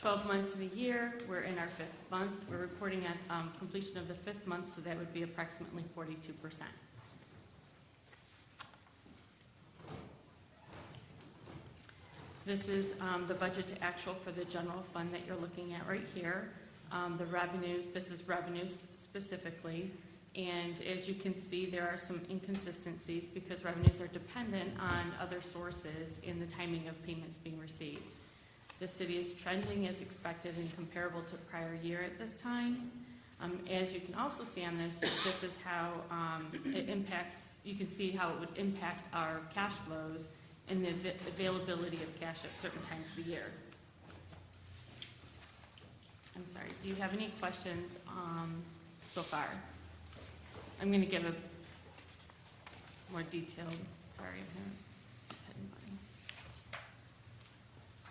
12 months in a year, we're in our 5th month. We're reporting at completion of the 5th month, so that would be approximately 42%. This is the budget to actual for the general fund that you're looking at right here. The revenues, this is revenues specifically. And as you can see, there are some inconsistencies because revenues are dependent on other sources in the timing of payments being received. The city is trending as expected and comparable to prior year at this time. As you can also see on this, this is how it impacts, you can see how it would impact our cash flows and the availability of cash at certain times of the year. I'm sorry, do you have any questions so far? I'm going to give a more detailed, sorry,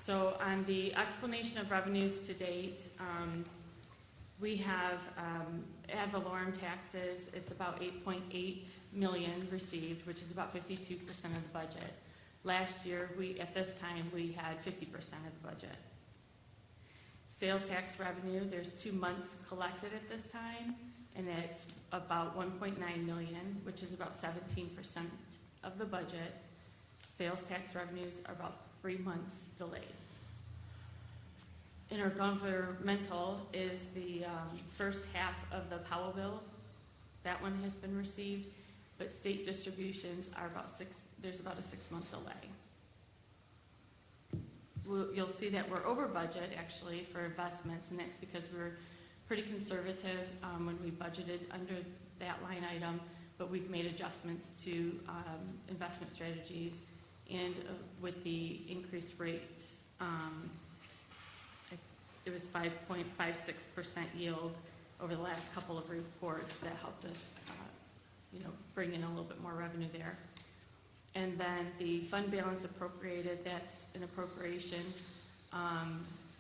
so on the explanation of revenues to date, we have ad valorem taxes. It's about 8.8 million received, which is about 52% of the budget. Last year, at this time, we had 50% of the budget. Sales tax revenue, there's 2 months collected at this time, and it's about 1.9 million, which is about 17% of the budget. Sales tax revenues are about 3 months delayed. Intergovernmental is the first half of the Powell bill. That one has been received, but state distributions are there's about a 6-month delay. You'll see that we're over budget actually for investments, and that's because we're pretty conservative when we budgeted under that line item, but we've made adjustments to investment strategies, and with the increased rate, it was 5.56% yield over the last couple of reports that helped us bring in a little bit more revenue there. And then the fund balance appropriated, that's an appropriation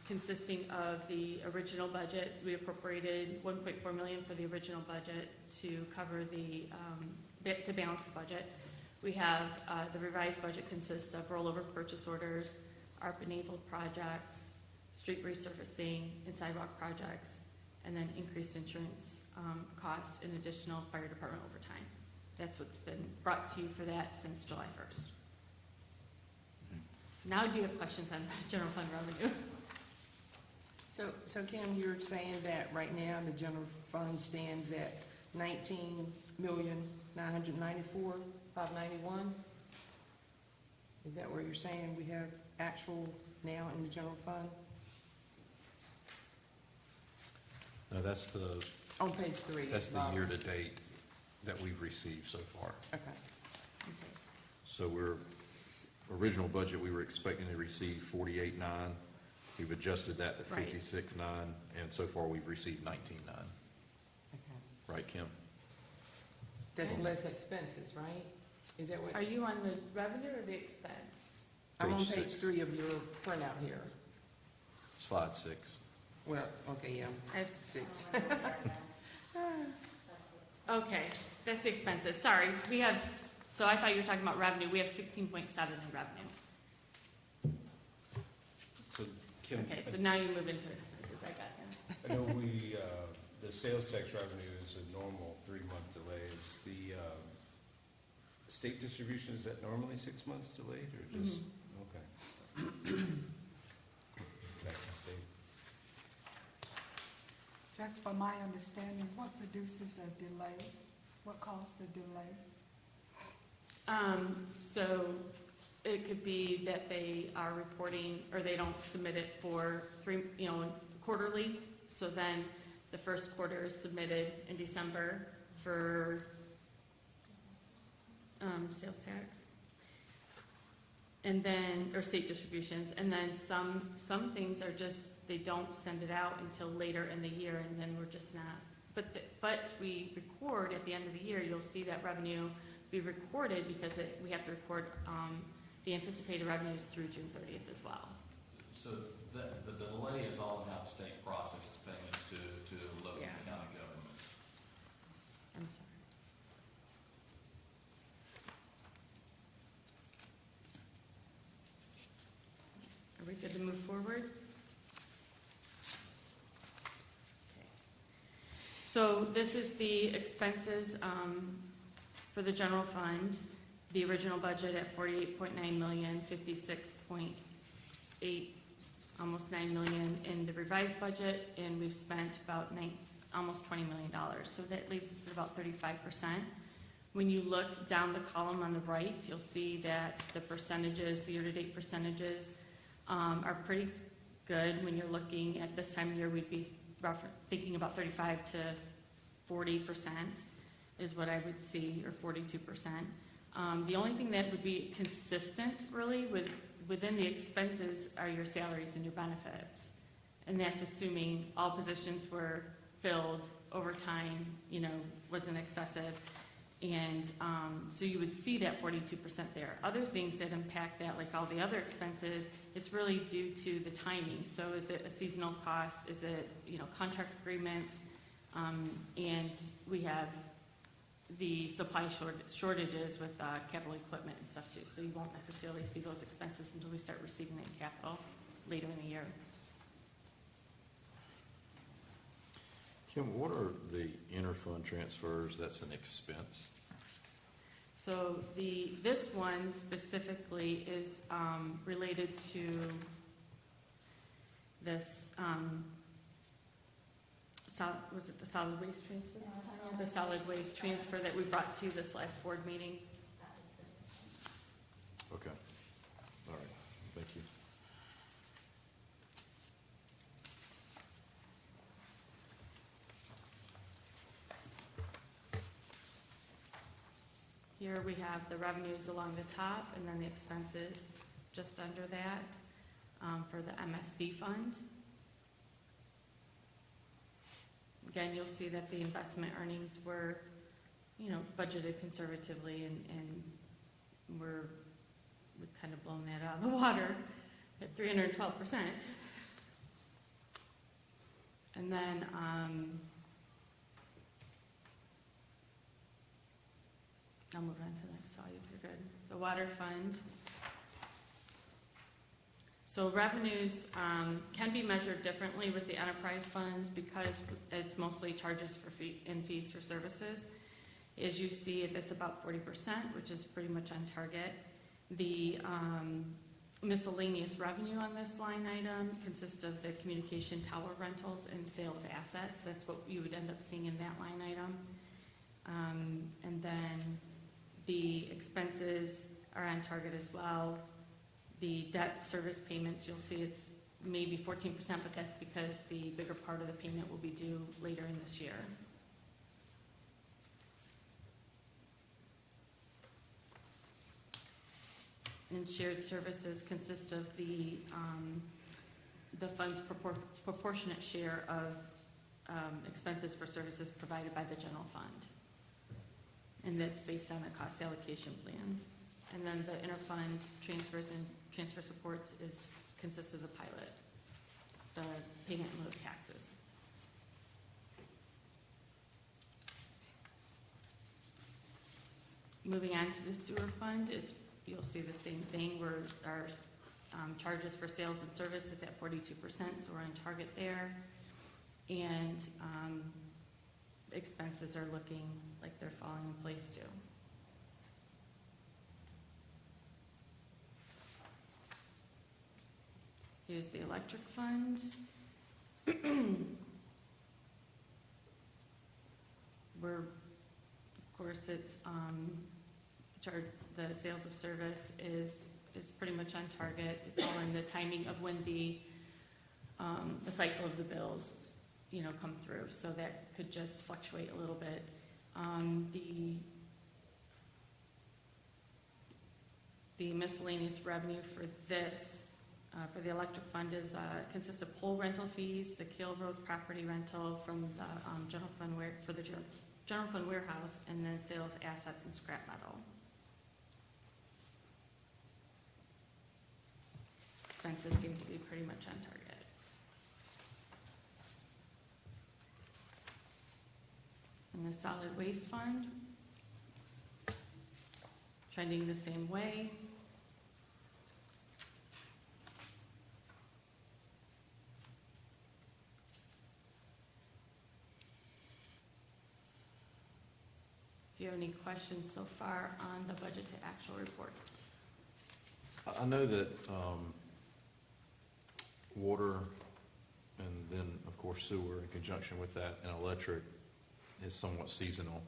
consisting of the original budget. We appropriated 1.4 million for the original budget to cover to balance the budget. We have the revised budget consists of rollover purchase orders, ARP-enabled projects, street resurfacing, and sidewalk projects, and then increased insurance costs and additional fire department overtime. That's what's been brought to you for that since July 1st. Now do you have questions on general fund revenue? So Kim, you're saying that right now the general fund stands at 19,994,591? Is that where you're saying we have actual now in the general fund? No, that's the, On page 3. that's the year-to-date that we've received so far. Okay. So original budget, we were expecting to receive 48.9. We've adjusted that to 56.9, and so far we've received 19.9. Okay. Right, Kim? That's less expenses, right? Is that what? Are you on the revenue or the expense? I'm on Page page 6. 3 of your printout here. Slide 6. Well, okay, yeah. I have 6. Okay, that's the expenses. Sorry, so I thought you were talking about revenue. We have 16.7 in revenue. So Kim, Okay, so now you move into expenses. I got you. I know the sales tax revenue is a normal 3-month delay. Is the state distribution, is that normally 6 months delayed or just, okay. Back to state. Just for my understanding, what produces a delay? What caused the delay? So it could be that they are reporting or they don't submit it for quarterly. So then the first quarter is submitted in December for sales tax, and then or state distributions, and then some things are just they don't send it out until later in the year, and then we're just not. But we record at the end of the year. You'll see that revenue be recorded because we have to record the anticipated revenues through June 30th as well. So the delay is all about state process payments to local and county governments. I'm sorry. Are we good to move forward? So this is the expenses for the general fund. The original budget at 48.9 million, 56.8, almost 9 million in the revised budget, and we've spent about almost $20 million. So that leaves us at about 35%. When you look down the column on the right, you'll see that the percentages, the year-to-date percentages, are pretty good. When you're looking at this time of year, we'd be thinking about 35 to 40% is what I would see, or 42%. The only thing that would be consistent really within the expenses are your salaries and your benefits. And that's assuming all positions were filled, overtime, wasn't excessive. And so you would see that 42% there. Other things that impact that, like all the other expenses, it's really due to the timing. So is it a seasonal cost? Is it, contract agreements? And we have the supply shortages with capital equipment and stuff too. So you won't necessarily see those expenses until we start receiving it in capital later in the year. Kim, what are the interfund transfers? That's an expense? So this one specifically is related to this, was it the solid waste transfer? The solid waste transfer that we brought to this last board meeting. Okay. All right. Thank you. Here we have the revenues along the top and then the expenses just under that for the MSD fund. Again, you'll see that the investment earnings were, budgeted conservatively and we've kind of blown that out of the water at 312%. And then I'll move on to the next slide if you're good. The water fund. So revenues can be measured differently with the enterprise funds because it's mostly charges for fees for services. As you see, it's about 40%, which is pretty much on target. The miscellaneous revenue on this line item consists of the communication tower rentals and sale of assets. That's what you would end up seeing in that line item. And then the expenses are on target as well. The debt service payments, you'll see it's maybe 14%, but that's because the bigger part of the payment will be due later in this year. And shared services consist of the fund's proportionate share of expenses for services provided by the general fund. And that's based on a cost allocation plan. And then the interfund transfers and transfer supports consists of the pilot, the payment in lieu of taxes. Moving on to the sewer fund, you'll see the same thing where our charges for sales and service is at 42%, so we're on target there. And expenses are looking like they're falling in place too. Here's the electric fund. Of course, it's the sales of service is pretty much on target. It's all in the timing of when the cycle of the bills, come through. So that could just fluctuate a little bit. The miscellaneous revenue for this, for the electric fund consists of pole rental fees, the Kill Road property rental from the general fund warehouse, and then sale of assets and scrap metal. Expenses seem to be pretty much on target. And the solid waste fund, trending the same way. any questions so far on the budget to actual reports? I know that water and then, of course, sewer in conjunction with that and electric is somewhat seasonal.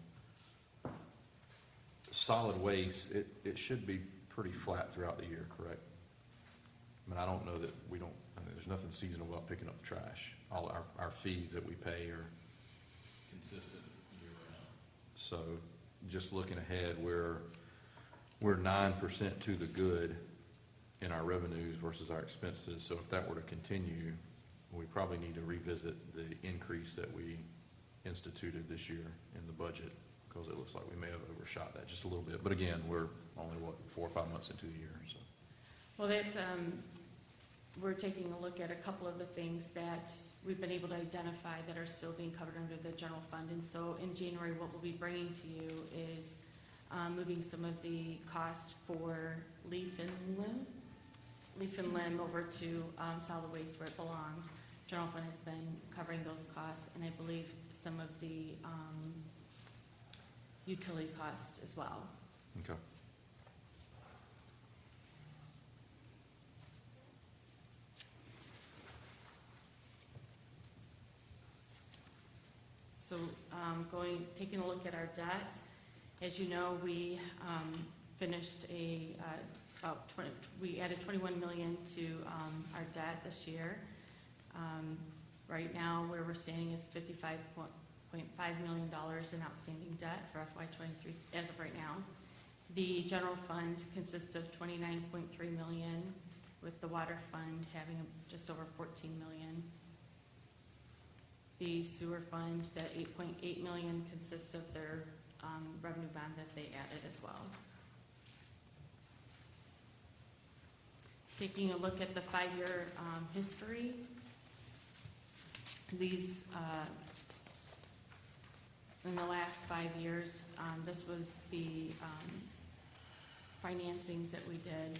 Solid waste, it should be pretty flat throughout the year, correct? I mean, I don't know that we don't, I mean, there's nothing seasonal about picking up the trash. All our fees that we pay are, Consistent year-round. so just looking ahead, we're 9% to the good in our revenues versus our expenses. So if that were to continue, we probably need to revisit the increase that we instituted this year in the budget, because it looks like we may have overshot that just a little bit. But again, we're only, 4 or 5 months into the year, so. Well, that's, we're taking a look at a couple of the things that we've been able to identify that are still being covered under the general fund. And so in January, what we'll be bringing to you is moving some of the cost for leaf and limb over to solid waste where it belongs. General fund has been covering those costs, and I believe some of the utility costs as well. Okay. So taking a look at our debt, as you know, we finished we added 21 million to our debt this year. Right now, where we're standing is $55.5 million in outstanding debt for FY23 as of right now. The general fund consists of 29.3 million, with the water fund having just over 14 million. The sewer fund, that 8.8 million, consists of their revenue bond that they added as well. Taking a look at the 5-year history, these, in the last 5 years, this was the financings that we did.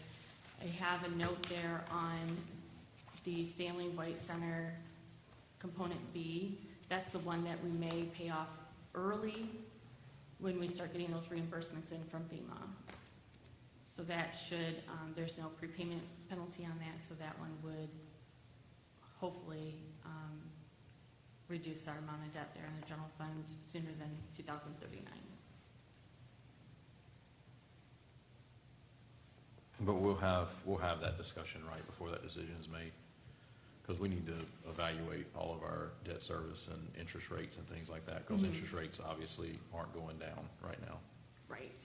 I have a note there on the Stanley White Center component B. That's the one that we may pay off early when we start getting those reimbursements in from FEMA. So that should, there's no prepayment penalty on that, so that one would hopefully reduce our amount of debt there in the general fund sooner than 2039. But we'll have that discussion right before that decision is made, because we need to evaluate all of our debt service and interest rates and things like that, because interest rates obviously aren't going down right now. Right.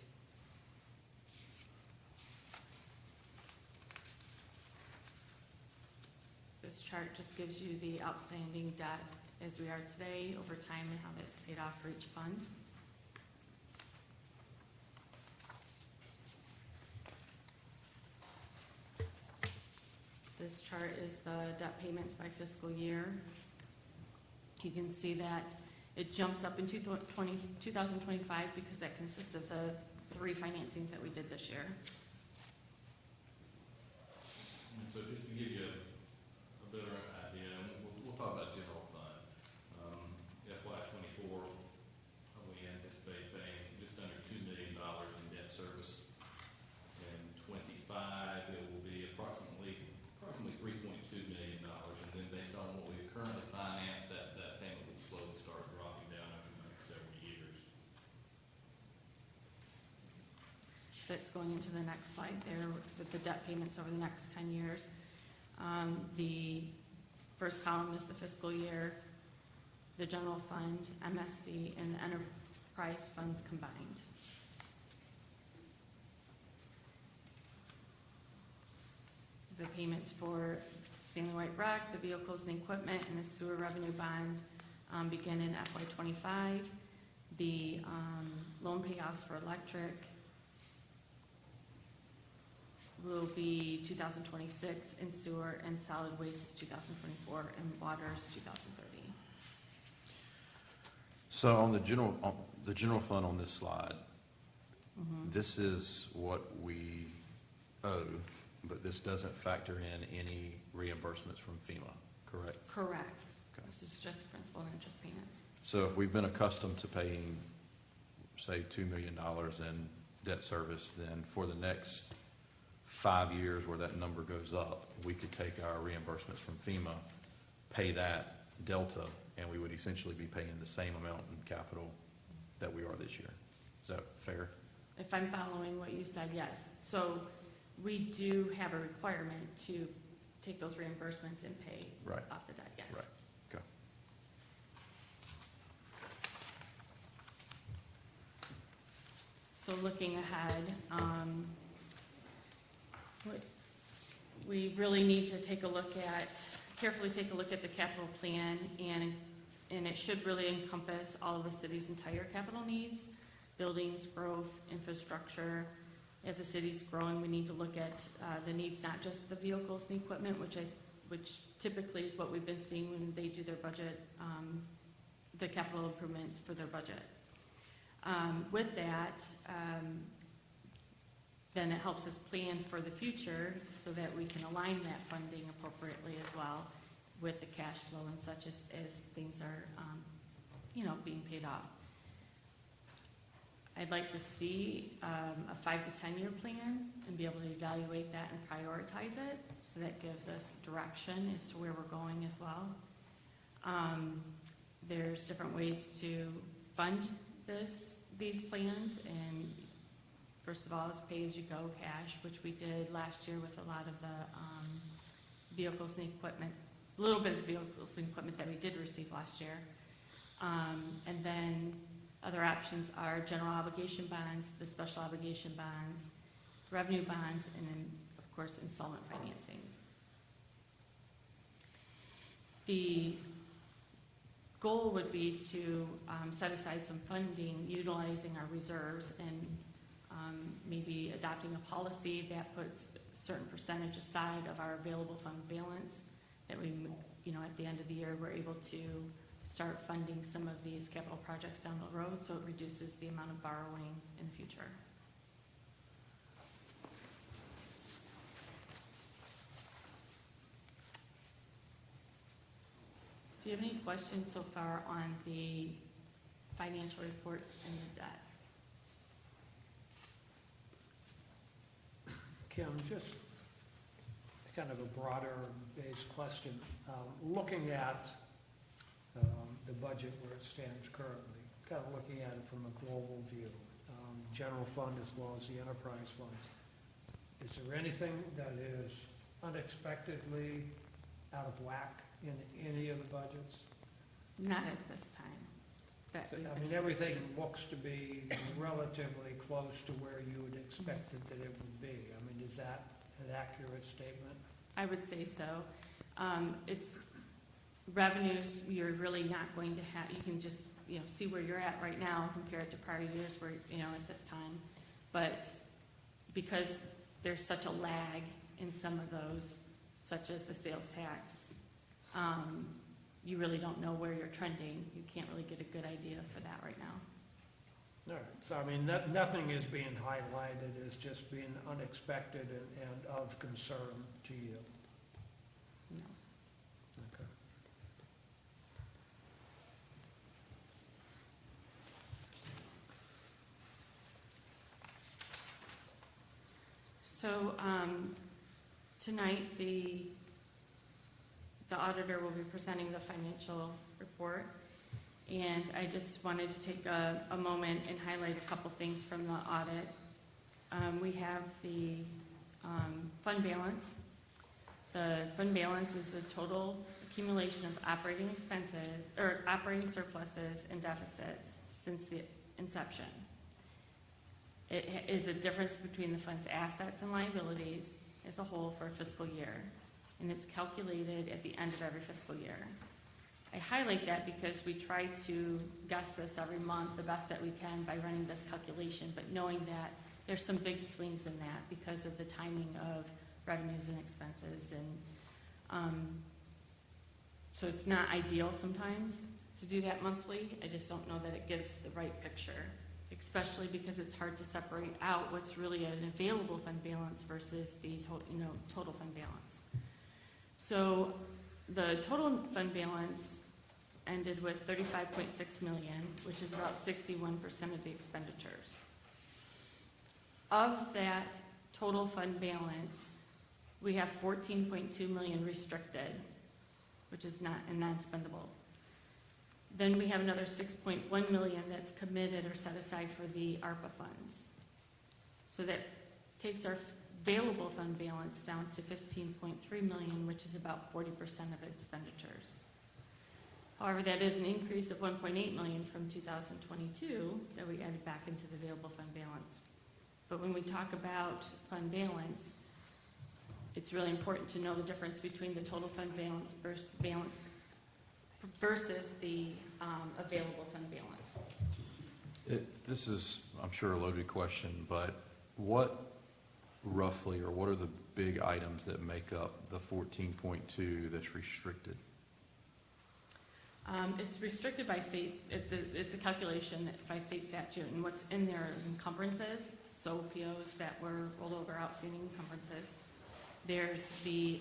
This chart just gives you the outstanding debt as we are today over time and how that's paid off for each fund. This chart is the debt payments by fiscal year. You can see that it jumps up in 2025 because that consists of the 3 financings that we did this year. And so just to give you a better idea, we'll talk about general fund. FY24, we anticipate paying just under $2 million in debt service. In 25, it will be approximately $3.2 million. And then based on what we've currently financed, that payment will slowly start dropping down over the next several years. That's going into the next slide there with the debt payments over the next 10 years. The first column is the fiscal year, the general fund, MSD, and the enterprise funds combined. The payments for Stanley White Rock, the vehicles and equipment, and the sewer revenue bond begin in FY25. The loan payoffs for electric will be 2026, and sewer and solid waste is 2024, and water is 2030. So on the general fund on this slide, this is what we owe, but this doesn't factor in any reimbursements from FEMA, correct? Correct. Okay. This is just principal and interest payments. So if we've been accustomed to paying say, $2 million in debt service, then for the next 5 years where that number goes up, we could take our reimbursements from FEMA, pay that delta, and we would essentially be paying the same amount in capital that we are this year. Is that fair? If I'm following what you said, yes. So we do have a requirement to take those reimbursements and pay Right. off the debt, yes. Right. Okay. So looking ahead, we really need to carefully take a look at the capital plan, and it should really encompass all of the city's entire capital needs, buildings, growth, infrastructure. As the city's growing, we need to look at the needs, not just the vehicles and equipment, which typically is what we've been seeing when they do their budget, the capital improvements for their budget. With that, then it helps us plan for the future so that we can align that funding appropriately as well with the cash flow and such as things are, being paid off. I'd like to see a 5 to 10 year plan and be able to evaluate that and prioritize it, so that gives us direction as to where we're going as well. There's different ways to fund these plans, and first of all is pay-as-you-go cash, which we did last year with a lot of the vehicles and equipment, a little bit of vehicles and equipment that we did receive last year. And then other options are general obligation bonds, the special obligation bonds, revenue bonds, and then, of course, installment financings. The goal would be to set aside some funding utilizing our reserves and maybe adopting a policy that puts a certain percentage aside of our available fund balance that we, at the end of the year, we're able to start funding some of these capital projects down the road, so it reduces the amount of borrowing in the future. Do you have any questions so far on the financial reports and the debt? Kim, just kind of a broader based question. Looking at the budget where it stands currently, kind of looking at it from a global view, general fund as well as the enterprise funds, is there anything that is unexpectedly out of whack in any of the budgets? Not at this time. I mean, everything looks to be relatively close to where you would expected that it would be. I mean, is that an accurate statement? I would say so. It's revenues, you're really not going to have, you can just, see where you're at right now compared to prior years where, at this time. But because there's such a lag in some of those, such as the sales tax, you really don't know where you're trending. You can't really get a good idea for that right now. All right, so I mean, nothing is being highlighted as just being unexpected and of concern to you? No. Okay. So tonight, the auditor will be presenting the financial report, and I just wanted to take a moment and highlight a couple things from the audit. We have the fund balance. The fund balance is the total accumulation of operating expenses, or operating surpluses and deficits since the inception. It is a difference between the fund's assets and liabilities as a whole for a fiscal year, and it's calculated at the end of every fiscal year. I highlight that because we try to guess this every month the best that we can by running this calculation, but knowing that there's some big swings in that because of the timing of revenues and expenses, and so it's not ideal sometimes to do that monthly. I just don't know that it gives the right picture, especially because it's hard to separate out what's really an available fund balance versus the total fund balance. So the total fund balance ended with 35.6 million, which is about 61% of the expenditures. Of that total fund balance, we have 14.2 million restricted, which is not and non-spendable. Then we have another 6.1 million that's committed or set aside for the ARPA funds. So that takes our available fund balance down to 15.3 million, which is about 40% of expenditures. However, that is an increase of 1.8 million from 2022 that we added back into the available fund balance. But when we talk about fund balance, it's really important to know the difference between the total fund balance versus the available fund balance. This is, I'm sure, a loaded question, but what roughly, or what are the big items that make up the 14.2 that's restricted? It's restricted by state, it's a calculation by state statute, and what's in there are encumbrances, so POs that were rolled over, outstanding encumbrances. There's the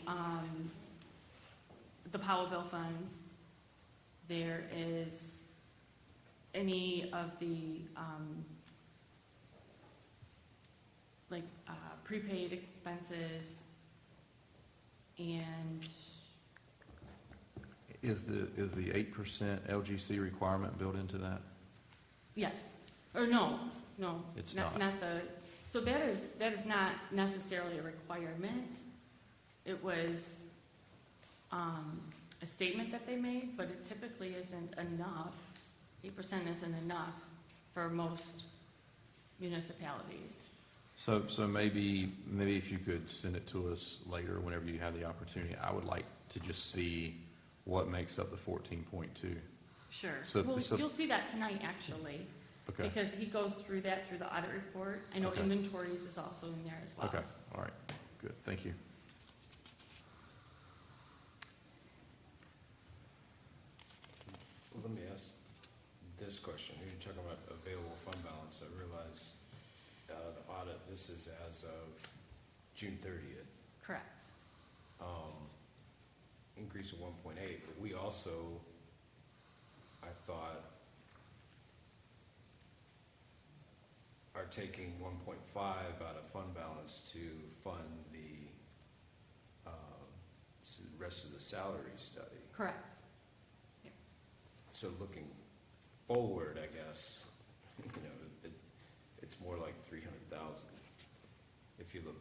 Powell bill funds. There is any of the, prepaid expenses, and Is the 8% LGC requirement built into that? yes, or no, It's not. Not the, so that is not necessarily a requirement. It was a statement that they made, but it typically isn't enough. 8% isn't enough for most municipalities. So maybe if you could send it to us later, whenever you have the opportunity, I would like to just see what makes up the 14.2. Sure. So- Well, so- you'll see that tonight, actually, Okay, because he goes through that through the audit report. I know Okay. inventories is also in there as well. okay, all right, good, thank you. Well, let me ask this question. You're talking about available fund balance. I realize the audit, this is as of June 30th. Correct. Increase of 1.8, but we also, I thought, are taking 1.5 out of fund balance to fund the rest of the salary study. Correct. So looking forward, I guess, it's more like 300,000. If you look,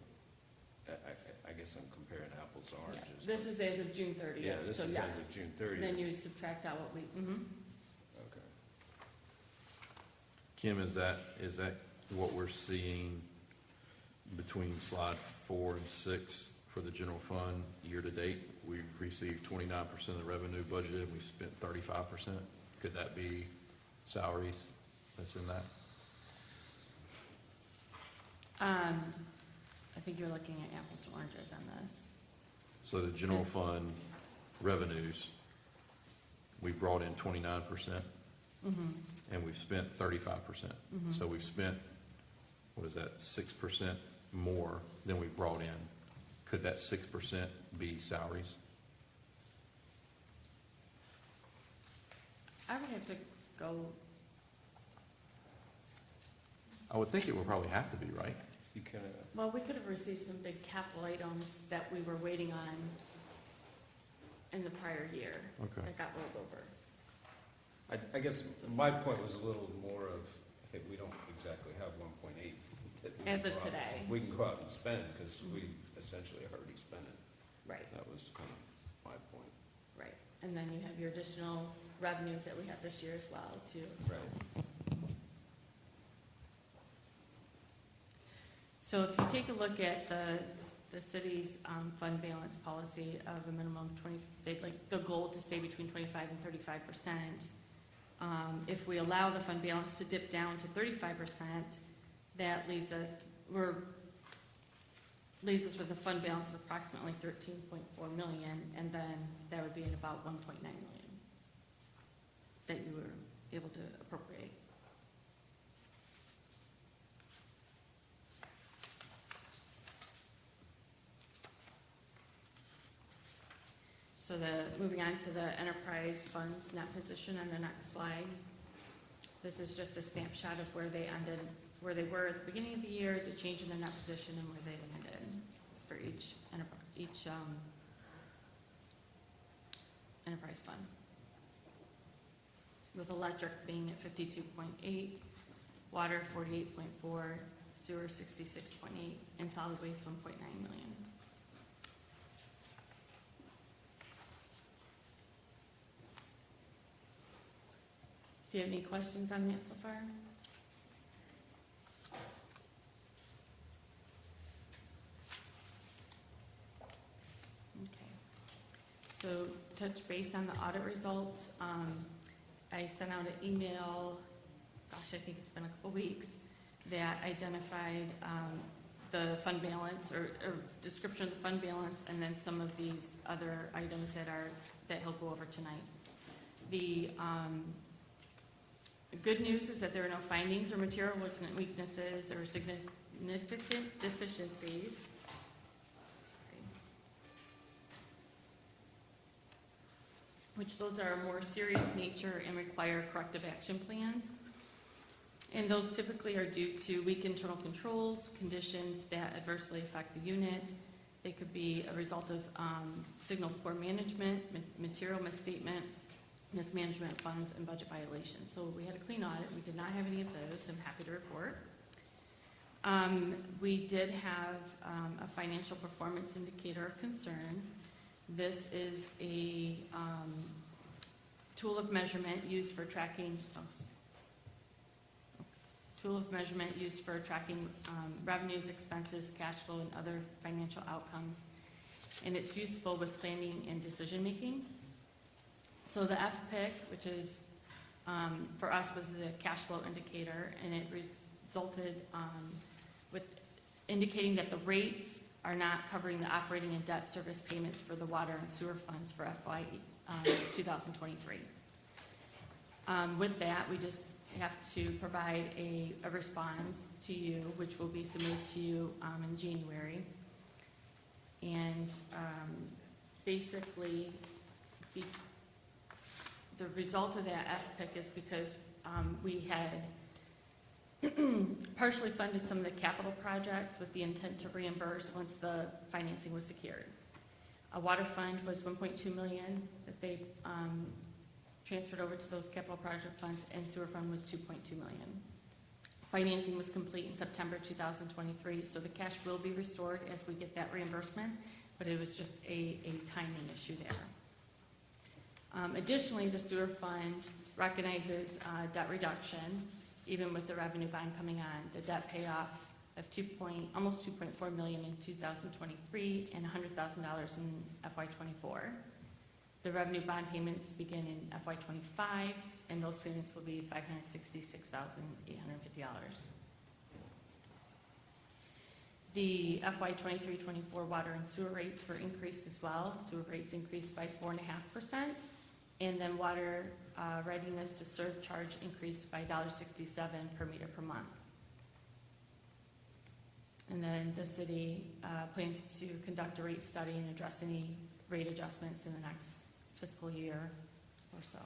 I guess I'm comparing apples to Yeah. oranges. This but- is as of June 30th. Yeah, this so is yes. as of June 30th. Then you subtract out what we, Okay. Kim, is that what we're seeing between slide 4 and 6 for the general fund year to date? We've received 29% of the revenue budgeted, we've spent 35%. Could that be salaries that's in that? I think you're looking at apples to oranges on this. So the general fund revenues, we brought in 29%, and we've spent 35%. So we've spent, what is that, 6% more than we brought in. Could that 6% be salaries? I would have to go, I would think it would probably have to be, right? You kind of, well, we could have received some big capital items that we were waiting on in the prior year Okay. that got rolled over. I guess my point was a little more of, hey, we don't exactly have 1.8. that we As can of go out- today. We can go out and spend, because we essentially already spent it. Right, That was kind of my point. right. And then you have your additional revenues that we have this year as well, too. Right. So if you take a look at the city's fund balance policy of a minimum 20, they'd like the goal to stay between 25 and 35%. If we allow the fund balance to dip down to 35%, that leaves us with a fund balance of approximately 13.4 million, and then that would be at about 1.9 million that you were able to appropriate. So moving on to the enterprise funds net position on the next slide. This is just a snapshot of where they ended, where they were at the beginning of the year, the change in the net position, and where they landed for each enterprise fund. With electric being at 52.8, water 48.4, sewer 66.8, and solid waste 1.9 million. Do you have any questions on that so far? Okay. So touch base on the audit results. I sent out an email, gosh, I think it's been a couple weeks, that identified the fund balance or description of the fund balance, and then some of these other items that he'll go over tonight. The good news is that there are no findings or material weaknesses or significant deficiencies. Which those are a more serious nature and require corrective action plans. And those typically are due to weak internal controls, conditions that adversely affect the unit. They could be a result of signal poor management, material misstatement, mismanagement of funds, and budget violations. So we had a clean audit. We did not have any of those. I'm happy to report. We did have a financial performance indicator of concern. This is a tool of measurement used for tracking revenues, expenses, cash flow, and other financial outcomes. And it's useful with planning and decision making. So the FPIC, which is for us was the cash flow indicator, and it resulted with indicating that the rates are not covering the operating and debt service payments for the water and sewer funds for FY 2023. With that, we just have to provide a response to you, which will be submitted to you in January. And basically, the result of that FPIC is because we had partially funded some of the capital projects with the intent to reimburse once the financing was secured. A water fund was $1.2 million that they transferred over to those capital project funds, and sewer fund was $2.2 million. Financing was complete in September 2023, so the cash will be restored as we get that reimbursement, but it was just a timing issue there. Additionally, the sewer fund recognizes debt reduction, even with the revenue bond coming on. The debt payoff of almost $2.4 million in 2023 and $100,000 in FY24. The revenue bond payments begin in FY25, and those payments will be $566,850. The FY23-24 water and sewer rates were increased as well. Sewer rates increased by 4.5%, and then water readiness to serve charge increased by $1.67 per meter per month. And then the city plans to conduct a rate study and address any rate adjustments in the next fiscal year or so.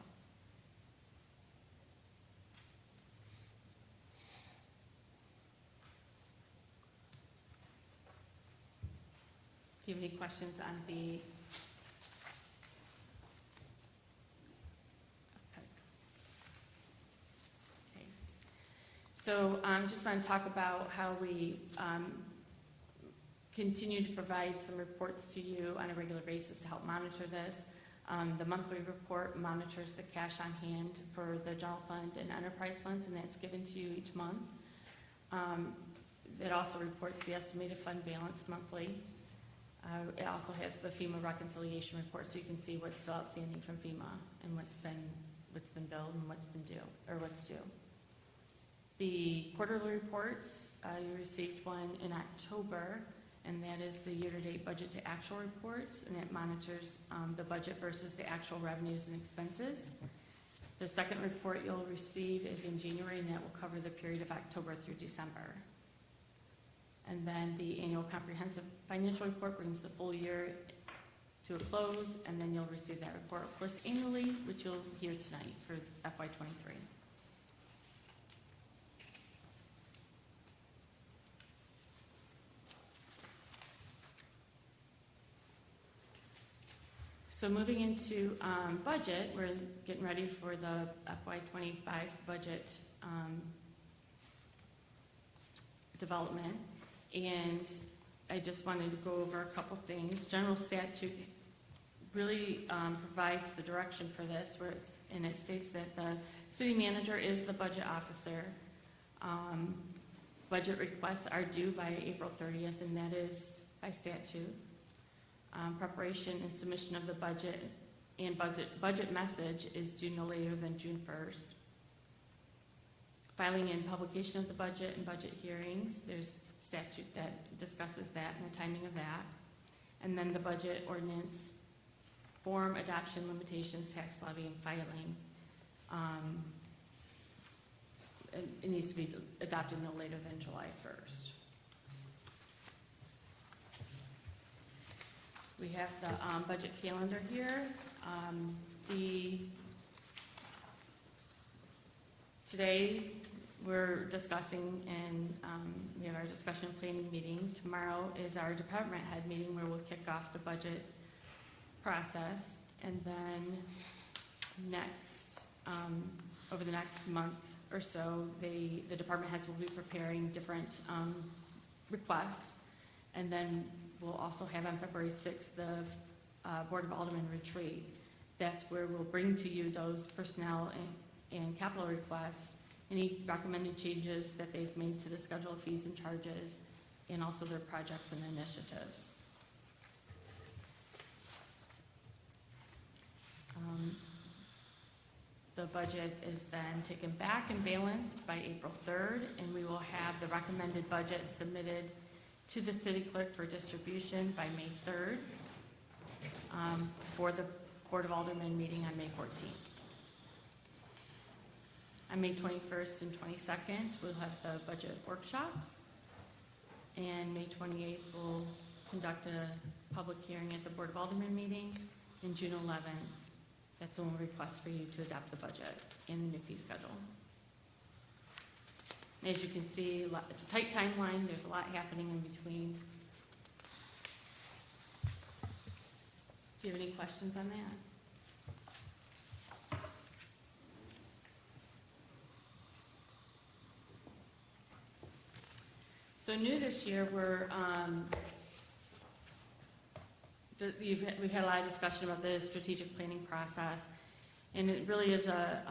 Do you have any questions on the So just want to talk about how we continue to provide some reports to you on a regular basis to help monitor this. The monthly report monitors the cash on hand for the general fund and enterprise funds, and that's given to you each month. It also reports the estimated fund balance monthly. It also has the FEMA reconciliation report, so you can see what's still outstanding from FEMA and what's been billed and what's been due, or what's due. The quarterly reports, you received one in October, and that is the year-to-date budget to actual reports, and it monitors the budget versus the actual revenues and expenses. The second report you'll receive is in January, and that will cover the period of October through December. And then the annual comprehensive financial report brings the full year to a close, and then you'll receive that report, of course, annually, which you'll hear tonight for FY '23. So moving into budget, we're getting ready for the FY '25 budget development. And I just wanted to go over a couple things. General statute really provides the direction for this, and it states that the city manager is the budget officer. Budget requests are due by April 30th, and that is by statute. Preparation and submission of the budget and budget message is due no later than June 1st. Filing and publication of the budget and budget hearings, there's statute that discusses that and the timing of that. And then the budget ordinance form, adoption, limitations, tax levy, and filing. It needs to be adopted no later than July 1st. We have the budget calendar here. Today, we're discussing, and we have our discussion planning meeting. Tomorrow is our department head meeting where we'll kick off the budget process. And then next, over the next month or so, the department heads will be preparing different requests. And then we'll also have on February 6th the Board of Aldermen retreat. That's where we'll bring to you those personnel and capital requests, any recommended changes that they've made to the schedule of fees and charges, and also their projects and initiatives. The budget is then taken back and balanced by April 3rd, and we will have the recommended budget submitted to the city clerk for distribution by May 3rd, for the Board of Aldermen meeting on May 14th. On May 21st and 22nd, we'll have the budget workshops. And May 28th, we'll conduct a public hearing at the Board of Aldermen meeting. And June 11th, that's when we'll request for you to adopt the budget and the new fee schedule. As you can see, it's a tight timeline. There's a lot happening in between. Do you have any questions on that? So new this year, we've had a lot of discussion about the strategic planning process, and it really is a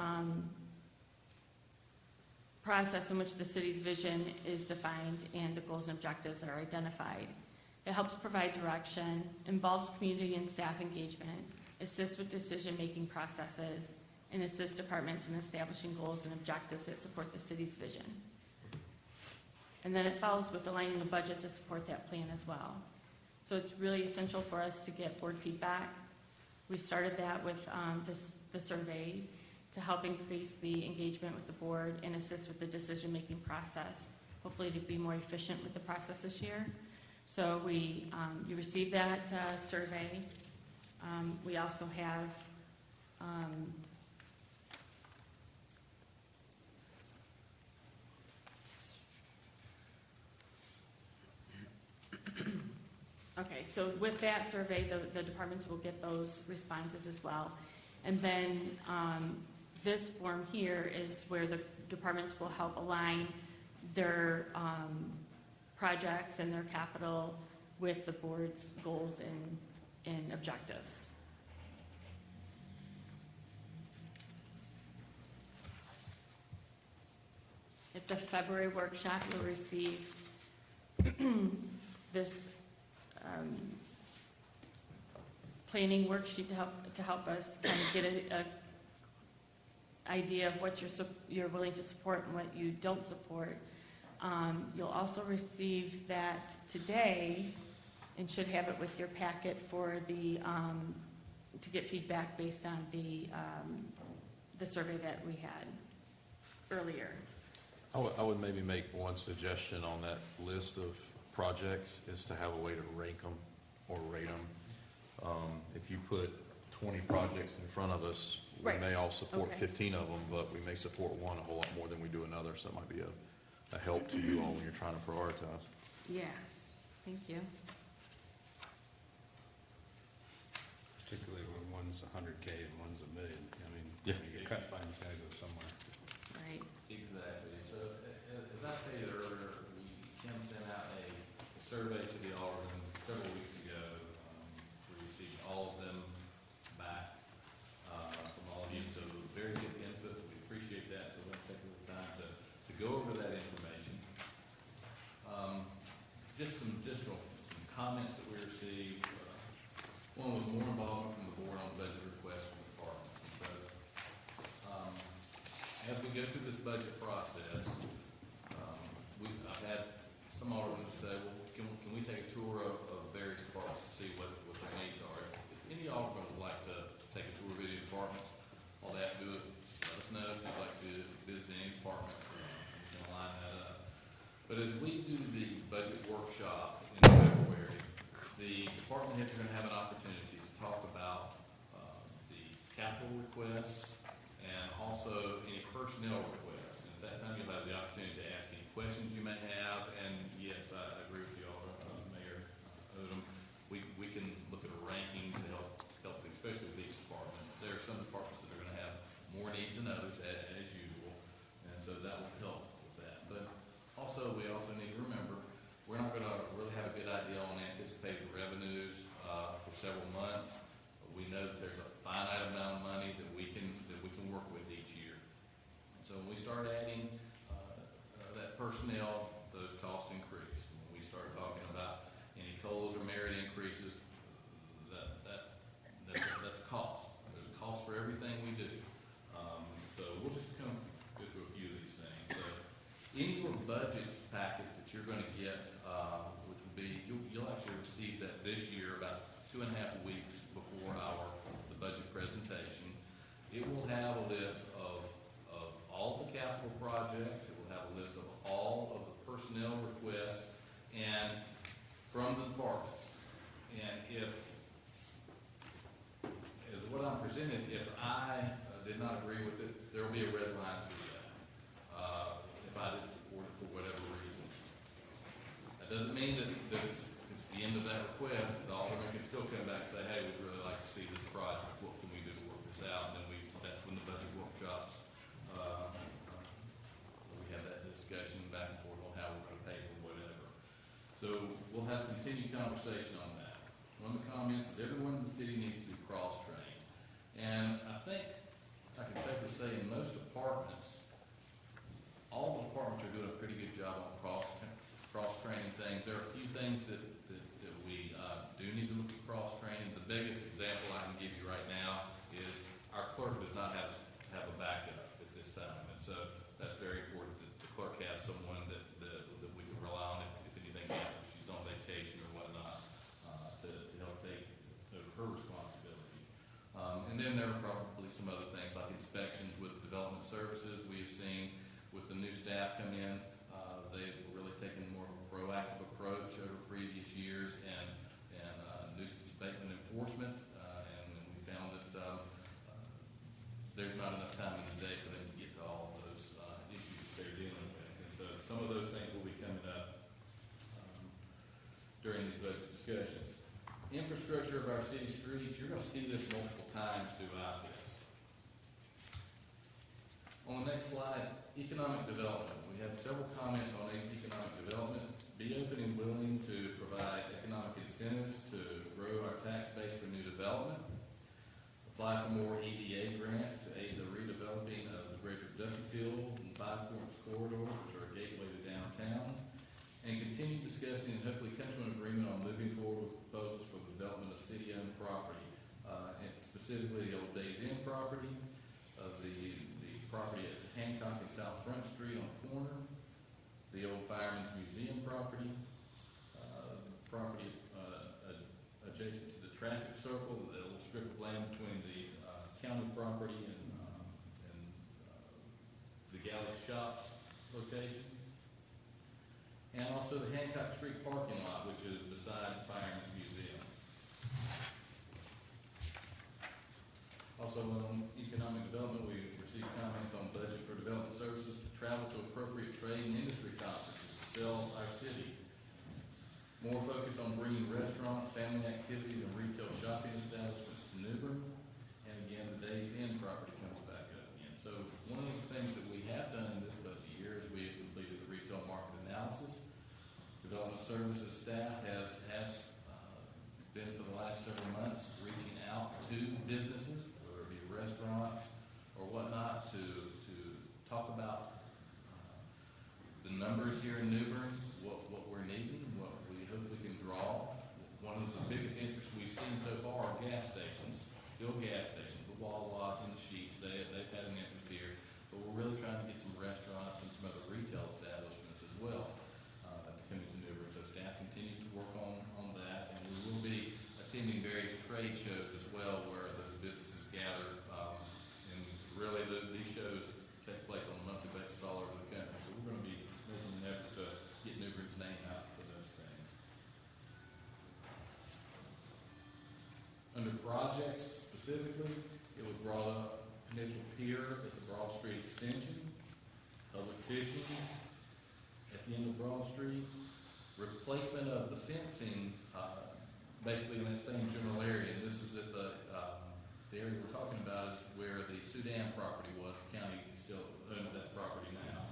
process in which the city's vision is defined and the goals and objectives are identified. It helps provide direction, involves community and staff engagement, assists with decision-making processes, and assists departments in establishing goals and objectives that support the city's vision. And then it follows with aligning the budget to support that plan as well. So it's really essential for us to get board feedback. We started that with the survey to help increase the engagement with the board and assist with the decision-making process, hopefully to be more efficient with the process this year. So you received that survey. We also have okay, so with that survey, the departments will get those responses as well. And then this form here is where the departments will help align their projects and their capital with the board's goals and objectives. At the February workshop, you'll receive this planning worksheet to help us kind of get a idea of what you're willing to support and what you don't support. You'll also receive that today, and should have it with your packet for to get feedback based on the survey that we had earlier. I would maybe make one suggestion on that list of projects is to have a way to rank them or rate them. If you put 20 projects in front of us, we Right. may all support Okay. 15 of them, but we may support one a whole lot more than we do another, so it might be a help to you all when you're trying to prioritize. Yes, thank you. Particularly when one's 100K and one's $1 million. I mean, Yeah. your cut line's gotta go somewhere. Right. Exactly. So, as I stated earlier, Kim sent out a survey to the Aldermen several weeks ago. We received all of them back from all of you, so very good inputs. We appreciate that, so we're going to take a little time to go over that information. Just some additional comments that we received. One was more involvement from the board on budget requests from the department. So, as we go through this budget process, I've had some aldermen say, well, can we take a tour of various departments to see what their needs are? If any alderman would like to take a tour of any departments, all they have to do is just let us know if you'd like to visit any departments, and we can line that up. But as we do the budget workshop in February, the department heads are going to have an opportunity to talk about the capital requests and also any personnel requests. And at that time, you'll have the opportunity to ask any questions you may have. And yes, I agree with you, Mayor Odom. We can look at a ranking to help, especially with each department. There are some departments that are going to have more needs than others, as usual, and so that will help with that. But also, we also need to remember, we're not going to really have a good idea on anticipated revenues for several months. We know that there's a finite amount of money that we can work with each year. And so when we start adding that personnel, those costs increase. When we start talking about any COLAs or merit increases, that's cost. There's a cost for everything we do. So we'll just go through a few of these things. So in your budget packet that you're going to get, which will be, you'll actually receive that this year about 2.5 weeks before the budget presentation. It will have a list of all the capital projects. It will have a list of all of the personnel requests and from the departments. And if, as what I'm presenting, if I did not agree with it, there will be a red line through that. If I didn't support it for whatever reason. That doesn't mean that it's the end of that request. The alderman can still come back and say, hey, we'd really like to see this project. What can we do to work this out? And then that's when the budget workshops, we have that discussion back and forth on how we're going to pay for whatever. So we'll have continued conversation on that. One of the comments is everyone in the city needs to be cross-trained. And I think I can safely say in most departments, all the departments are doing a pretty good job on cross-training things. There are a few things that we do need to look at cross-training. The biggest example I can give you right now is our clerk does not have a backup at this time. And so that's very important that the clerk has someone that we can rely on if anything happens, if she's on vacation or whatnot, to help take over her responsibilities. And then there are probably some other things like inspections with development services. We've seen with the new staff come in, they've really taken more of a proactive approach over previous years and nuisance abatement enforcement. And we found that there's not enough time in the day for them to get to all of those issues that they're dealing with. And so some of those things will be coming up during these budget discussions. Infrastructure of our city streets, you're going to see this multiple times throughout this. On the next slide, economic development. We had several comments on economic development. Be open and willing to provide economic incentives to grow our tax base for new development. Apply for more EDA grants to aid the redeveloping of the Greater Duffyfield and Five Points corridors, which are a gateway to downtown. And continue discussing and hopefully come to an agreement on moving forward with proposals for the development of city-owned property, and specifically the old Days Inn property, the property at Hancock and South Front Street on the corner, the old Fireman's Museum property, property adjacent to the traffic circle, the little strip of land between the county property and the Galley Shops location. And also the Hancock Street parking lot, which is beside the Fireman's Museum. Also, economic development, we received comments on budget for development services to travel to appropriate trade and industry conferences to sell our city. More focus on bringing restaurants, family activities, and retail shopping establishments to New Bern. And again, the Days Inn property comes back up again. So one of the things that we have done in this budget year is we have completed the retail market analysis. Development services staff has been for the last several months reaching out to businesses, whether it be restaurants or whatnot, to talk about the numbers here in New Bern, what we're needing, what we hope we can draw. One of the biggest interests we've seen so far are gas stations, still gas stations, the Wawa's and the Sheetz, they've had an interest here, but we're really trying to get some restaurants and some other retail establishments as well to come into New Bern. So staff continues to work on that, and we will be attending various trade shows as well where those businesses gather. And really, these shows take place on a monthly basis all over the country. So we're going to be making an effort to get New Bern's name out for those things. Under projects specifically, it was brought up potential pier at the Broad Street extension, public fishing at the end of Broad Street, replacement of the fencing, basically in that same general area. And this is at the area we're talking about is where the Sudan property was. The county still owns that property now.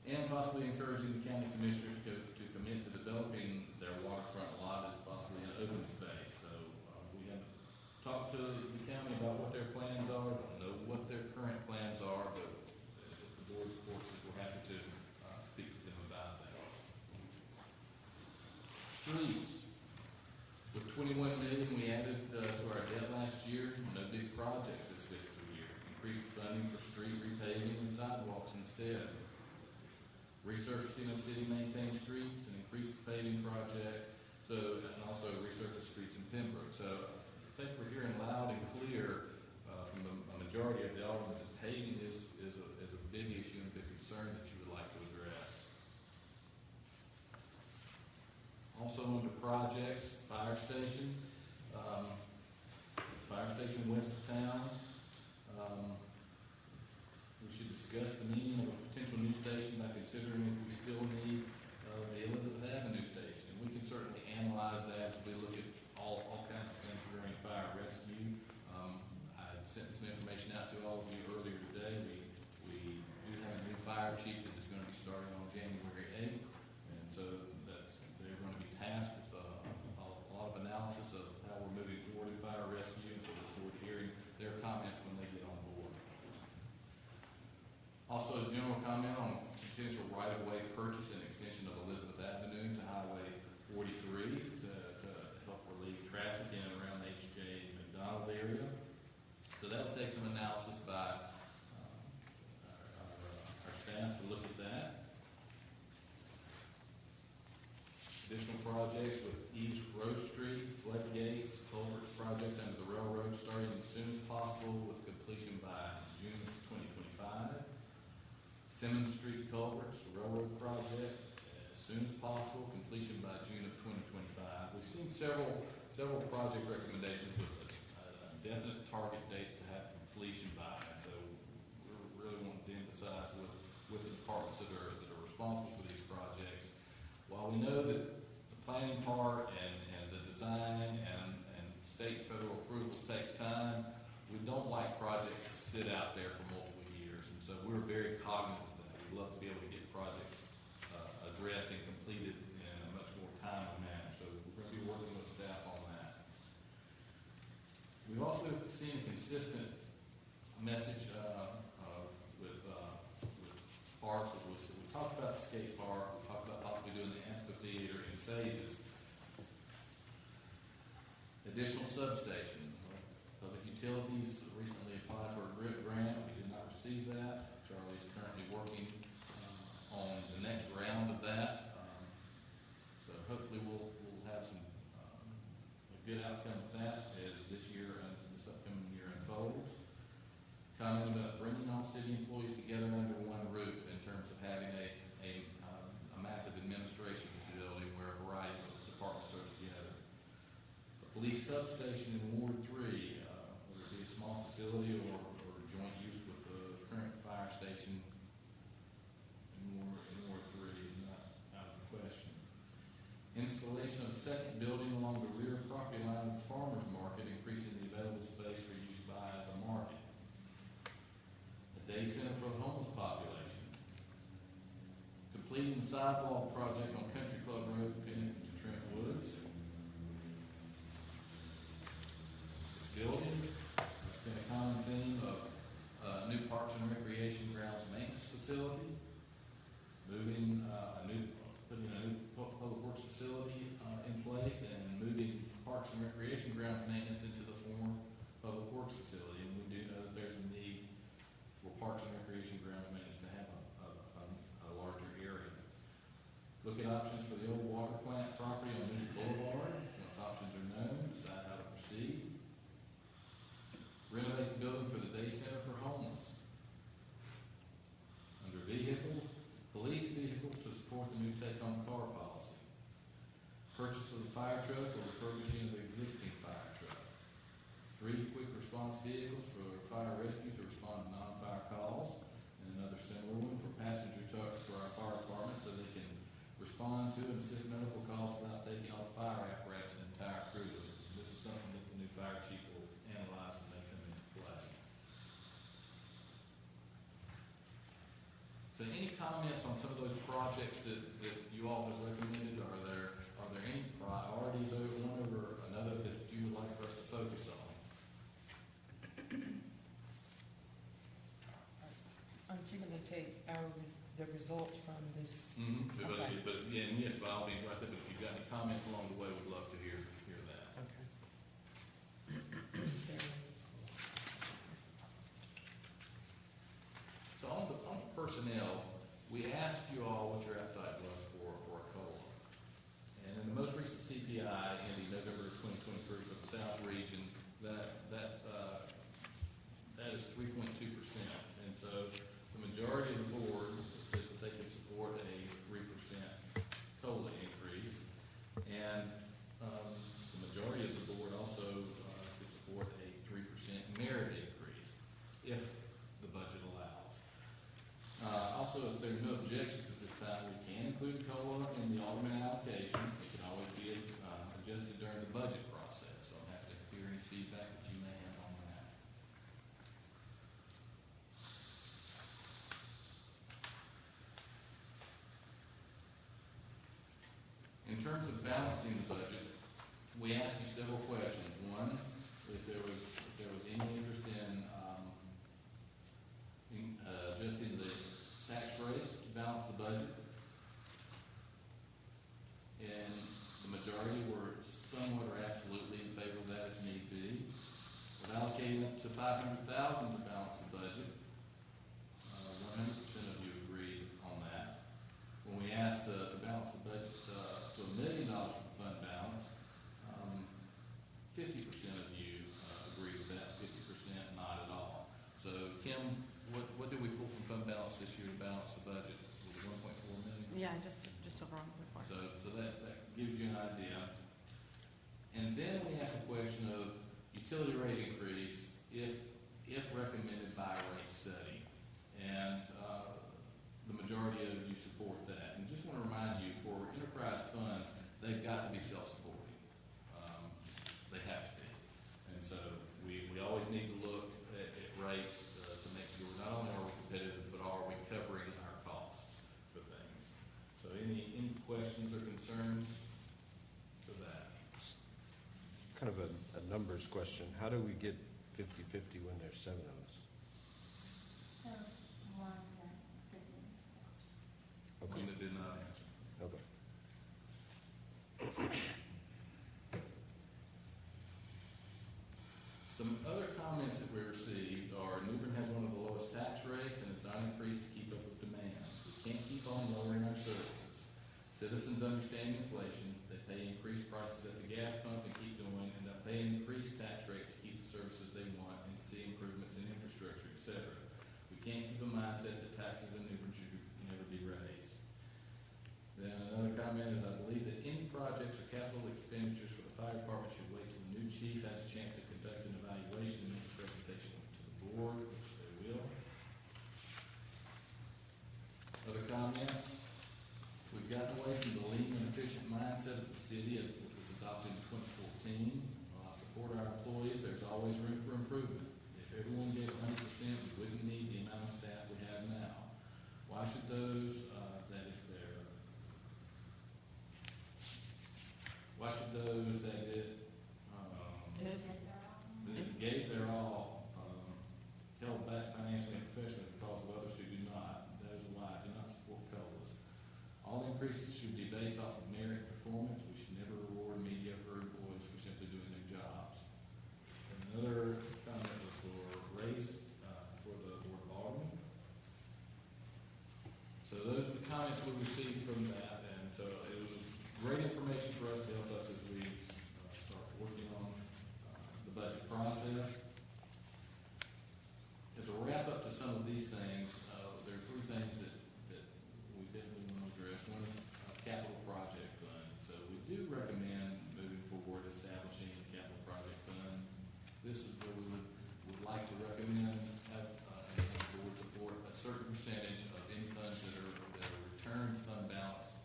And possibly encouraging the county commissioners to commit to developing their waterfront lot as possibly an open space. So we have talked to the county about what their plans are. Don't know what their current plans are, but if the board supports us, we're happy to speak to them about that. Streets. With 21 million we added to our debt last year, no big projects this fiscal year. Increased funding for street repaving and sidewalks instead. Resurfacing of city maintained streets and increased paving project, and also resurface streets in Pembroke. So I think we're hearing loud and clear from a majority of the aldermen that paving is a big issue and a big concern that you would like to address. Also under projects, fire station west of town. We should discuss the meaning of a potential new station by considering if we still need the Elizabeth Avenue station. And we can certainly analyze that as we look at all kinds of things regarding fire rescue. I sent some information out to all of you earlier today. We do have a new fire chief that is going to be starting on January 8th. And so they're going to be tasked with a lot of analysis of how we're moving forward in fire rescue, and so look forward to hearing their comments when they get on board. Also, a general comment on potential right-of-way purchase and extension of Elizabeth Avenue to Highway 43 to help relieve traffic in and around the H.J. McDonald area. So that will take some analysis by our staff to look at that. Additional projects with East Grove Street, floodgates, culverts project under the railroad starting as soon as possible with completion by June of 2025. Simmons Street culverts, railroad project as soon as possible, completion by June of 2025. We've seen several project recommendations with a definite target date to have completion by, and so we're really wanting to emphasize with the departments that are responsible for these projects. While we know that the planning part and the design and state and federal approvals takes time, we don't like projects that sit out there for multiple years, and so we're very cognizant of that. We'd love to be able to get projects addressed and completed in a much more timely manner, so we're going to be working with staff on that. We've also seen a consistent message with parks. We talked about the skate park, we talked about possibly doing the amphitheater in phases. Additional substation. Public Utilities recently applied for a GRIP grant. We did not receive that. Charlie is currently working on the next round of that. So hopefully we'll have a good outcome of that as this year and this upcoming year unfolds. Comment about bringing all city employees together under one roof in terms of having a massive administration facility where a variety of departments are together. The police substation in Ward 3, whether it be a small facility or joint use with the current fire station. And Ward 3 is not out of the question. Installation of a second building along the rear property line of the farmer's market, increasing the available space for use by the market. A day center for the homeless population. Completing the sidewalk project on Country Club Road connected to Trent Woods. Buildings, it's been a common theme of new parks and recreation grounds maintenance facility. Putting a new public works facility in place and moving parks and recreation grounds maintenance into the former public works facility. And we do know that there's a need for parks and recreation grounds maintenance to have a larger area. Look at options for the old water plant property on Moose Boulevard. Once options are known, decide how to proceed. Renovate the building for the day center for homeless. Under vehicles, police vehicles to support the new take-home car policy. Purchase of the fire truck or refurbishing of the existing fire truck. 3 quick response vehicles for fire rescue to respond to non-fire calls. And another similar one for passenger trucks for our fire department so they can respond to and assist medical calls without taking all the fire apparatus and entire crew. This is something that the new fire chief will analyze when they come into play. So any comments on some of those projects that you all have recommended? Are there any priorities over one over another that you would like for us to focus on? Aren't you gonna take the results from this? Mm-hmm. Okay. But yeah, and yes, by all means, right there, but if you've got any comments along the way, we'd love to hear that. Okay. So on the personnel, we asked you all what your appetite was for a COLA. And in the most recent CPI, in the November 2023 for the South region, that is 3.2%. And so the majority of the board said that they could support a 3% COLA increase. And the majority of the board also could support a 3% merit increase if the budget allows. Also, if there are no objections at this time, we can include COLA in the Alderman allocation. It can always be adjusted during the budget process. So I'm happy to hear any feedback that you may have on that. In terms of balancing the budget, we asked you several questions. One, if there was any interest in adjusting the tax rate to balance the budget. And the majority were somewhat or absolutely in favor of that if need be. We're allocating up to $500,000 to balance the budget. 100% of you agreed on that. When we asked to balance the budget to $1 million for the fund balance, 50% of you agreed with that, 50% not at all. So Kim, what did we pull from fund balance this year to balance the budget? Was it 1.4 million? Yeah, just over on the report. So that gives you an idea. And then we asked a question of utility rate increase if recommended by a rate study. And the majority of you support that. And just want to remind you, for enterprise funds, they've got to be self-supporting. They have to be. And so we always need to look at rates to make sure not only are we competitive, but are we covering our costs for things. So any questions or concerns for that? Kind of a numbers question. How do we get 50-50 when there's 7 of us? Okay. One that did not answer. Okay. Some other comments that we received are New Bern has one of the lowest tax rates and it's not increased to keep up with demands. We can't keep on lowering our services. Citizens understand inflation. They pay increased prices at the gas pump and keep going, and they pay an increased tax rate to keep the services they want and to see improvements in infrastructure, etc. We can't keep a mindset that taxes in New Bern should never be raised. Then another comment is, I believe that any projects or capital expenditures for the fire department should wait till the new chief has a chance to conduct an evaluation and make sure presentation to the board, which they will. Other comments? We've gotten away from the lean and efficient mindset of the city, which was adopted in 2014. While I support our employees, there's always room for improvement. If everyone gave 100%, we wouldn't need the amount of staff we have now. Why should those that gave their all, held back financially and professionally because of others who do not? That is why I do not support COLAs. All increases should be based off of merit and performance. We should never reward mediocre employees for simply doing their jobs. Another comment was for raise for the Board of Aldermen. So those are the comments we received from that, and so it was great information for us to help us as we start working on the budget process. As a wrap up to some of these things, there are three things that we definitely want to address. One is capital project fund. So we do recommend moving forward establishing a capital project fund. This is where we would like to recommend have and the board support a certain percentage of any funds that are returned fund balance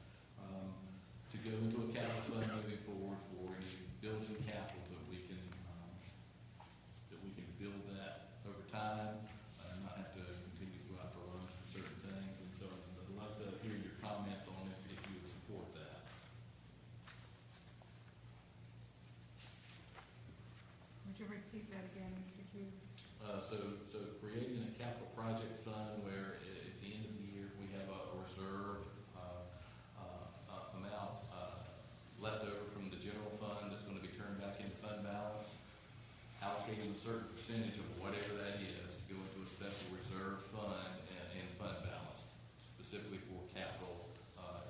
to go into a capital fund moving forward for any building capital that we can build that over time and not have to continue to go out for loans for certain things. And so I'd love to hear your comments on if you would support that. Would you repeat that again, Mr. Hughes? So creating a capital project fund where at the end of the year, we have a reserve amount left over from the general fund that's going to be turned back into fund balance, allocating a certain percentage of whatever that is to go into a special reserve fund and fund balance, specifically for capital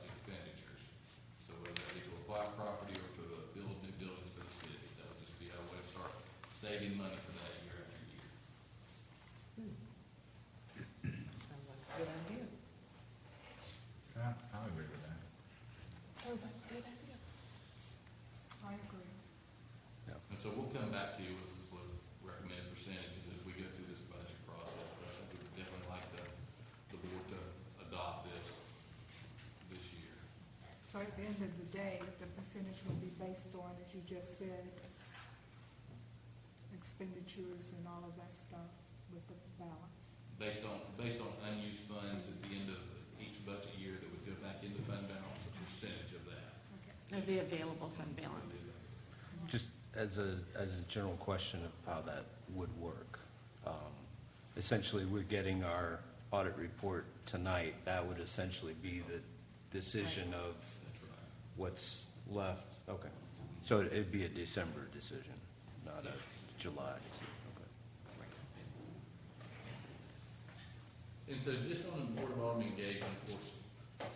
expenditures. So whether that be to acquire property or to build new buildings for the city, that would just be our way to start saving money for that year after year. Sounds like a good idea. I agree with that. Sounds like a good idea. I agree. And so we'll come back to you with recommended percentages as we go through this budget process, but I think we would definitely like the board to adopt this year. So at the end of the day, the percentage will be based on, as you just said, expenditures and all of that stuff with the balance. Based on unused funds at the end of each budget year that would go back into fund balance, a percentage of that. Okay. Of the available fund balance. Just as a general question of how that would work. Essentially, we're getting our audit report tonight. That would essentially be the decision of That's right. what's left. Okay. So it'd be a December decision, not a July decision. Okay. And so just on the Board of Aldermen engagement, of course,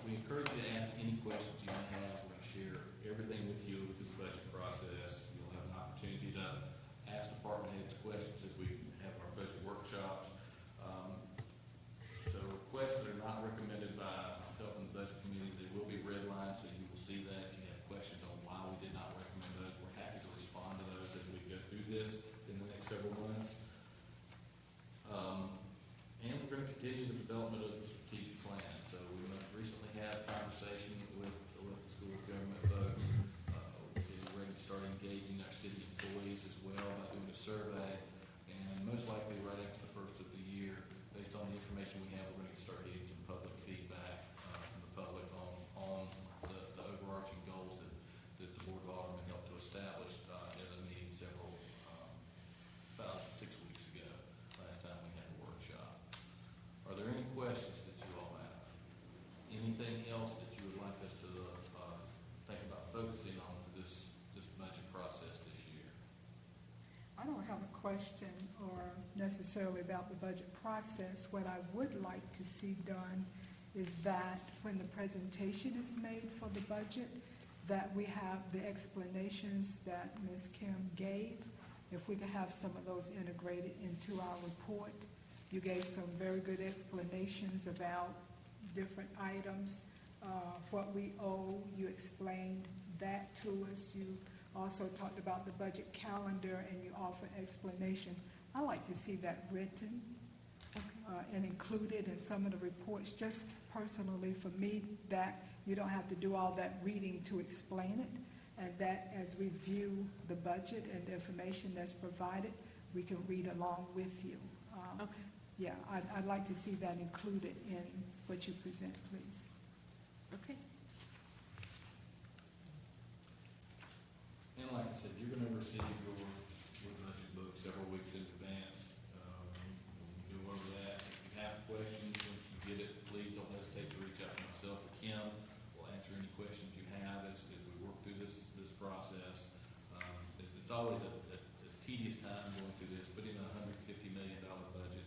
we encourage you to ask any questions you may have. We're going to share everything with you with this budget process. You'll have an opportunity to ask department heads questions as we have our budget workshops. So requests that are not recommended by myself and the budget committee, they will be redlined, so you will see that. If you have questions on why we did not recommend those, we're happy to respond to those as we go through this in the next several months. And we're going to continue the development of the strategic plan. So we most recently had a conversation with the school of government folks. We're getting ready to start engaging our city employees as well by doing a survey. And most likely right after the first of the year, based on the information we have, we're going to start getting some public feedback from the public on the overarching goals that the Board of Aldermen helped to establish at a meeting about 6 weeks ago, last time we had a workshop. Are there any questions that you all have? Anything else that you would like us to think about focusing on for this budget process this year? I don't have a question or necessarily about the budget process. What I would like to see done is that when the presentation is made for the budget, that we have the explanations that Ms. Kim gave. If we could have some of those integrated into our report. You gave some very good explanations about different items, what we owe. You explained that to us. You also talked about the budget calendar, and you offered explanation I like to see that written and included in some of the reports, just personally for me, that you don't have to do all that reading to explain it, and that as we view the budget and the information that's provided, we can read along with you. Okay. Yeah, I'd like to see that included in what you present, please. Okay. And like I said, you're gonna receive your budget book several weeks in advance. We'll go over that. If you have questions, once you get it, please don't hesitate to reach out to myself or Kim. We'll answer any questions you have as we work through this process. It's always a tedious time going through this. Putting a $150 million budget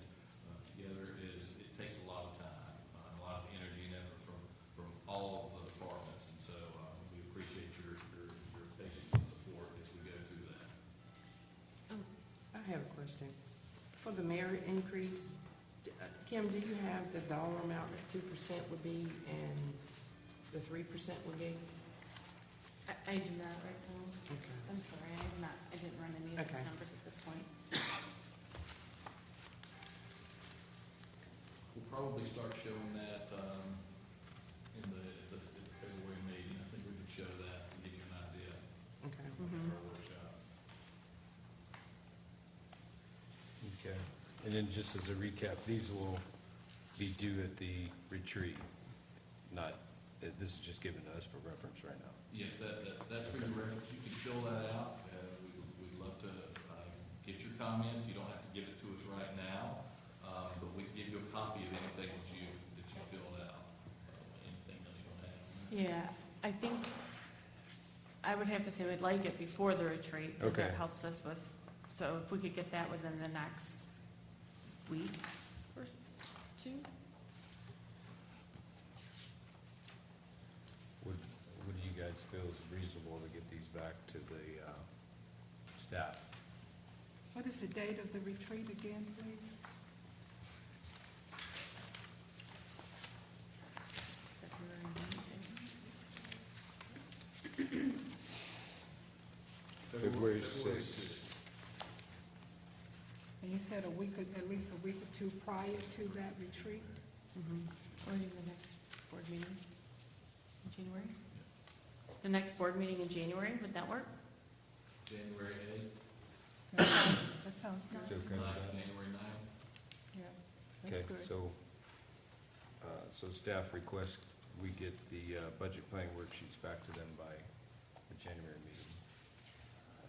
together it takes a lot of time, a lot of energy and effort from all of the departments. And so we appreciate your patience and support as we go through that. I have a question. For the merit increase, Kim, do you have the dollar amount that 2% would be and the 3% would be? I do not right now. Okay. I'm sorry, I didn't run any of Okay. those numbers at this point. We'll probably start showing that in the February meeting. I think we can show that and give you an idea Okay. of our workshop. Okay. And then just as a recap, these will be due at the retreat, not, this is just given to us for reference right now. Yes, that's for your reference. You can fill that out. We'd love to get your comment. You don't have to give it to us right now, but we can give you a copy of anything that you filled out. Anything else you want to add? Yeah, I think I would have to say we'd like it before the retreat, because that Okay. helps us with, so if we could get that within the next week or two. What do you guys feel is reasonable to get these back to the staff? What is the date of the retreat again, please? February 6th. 6th. And you said at least a week or two prior to that retreat? Or even the next board meeting in January? The next board meeting in January, would that work? January 8th, That sounds good. Okay with that? January 9th. Yeah, that's Okay, good. so staff request we get the budget planning worksheets back to them by the January meeting.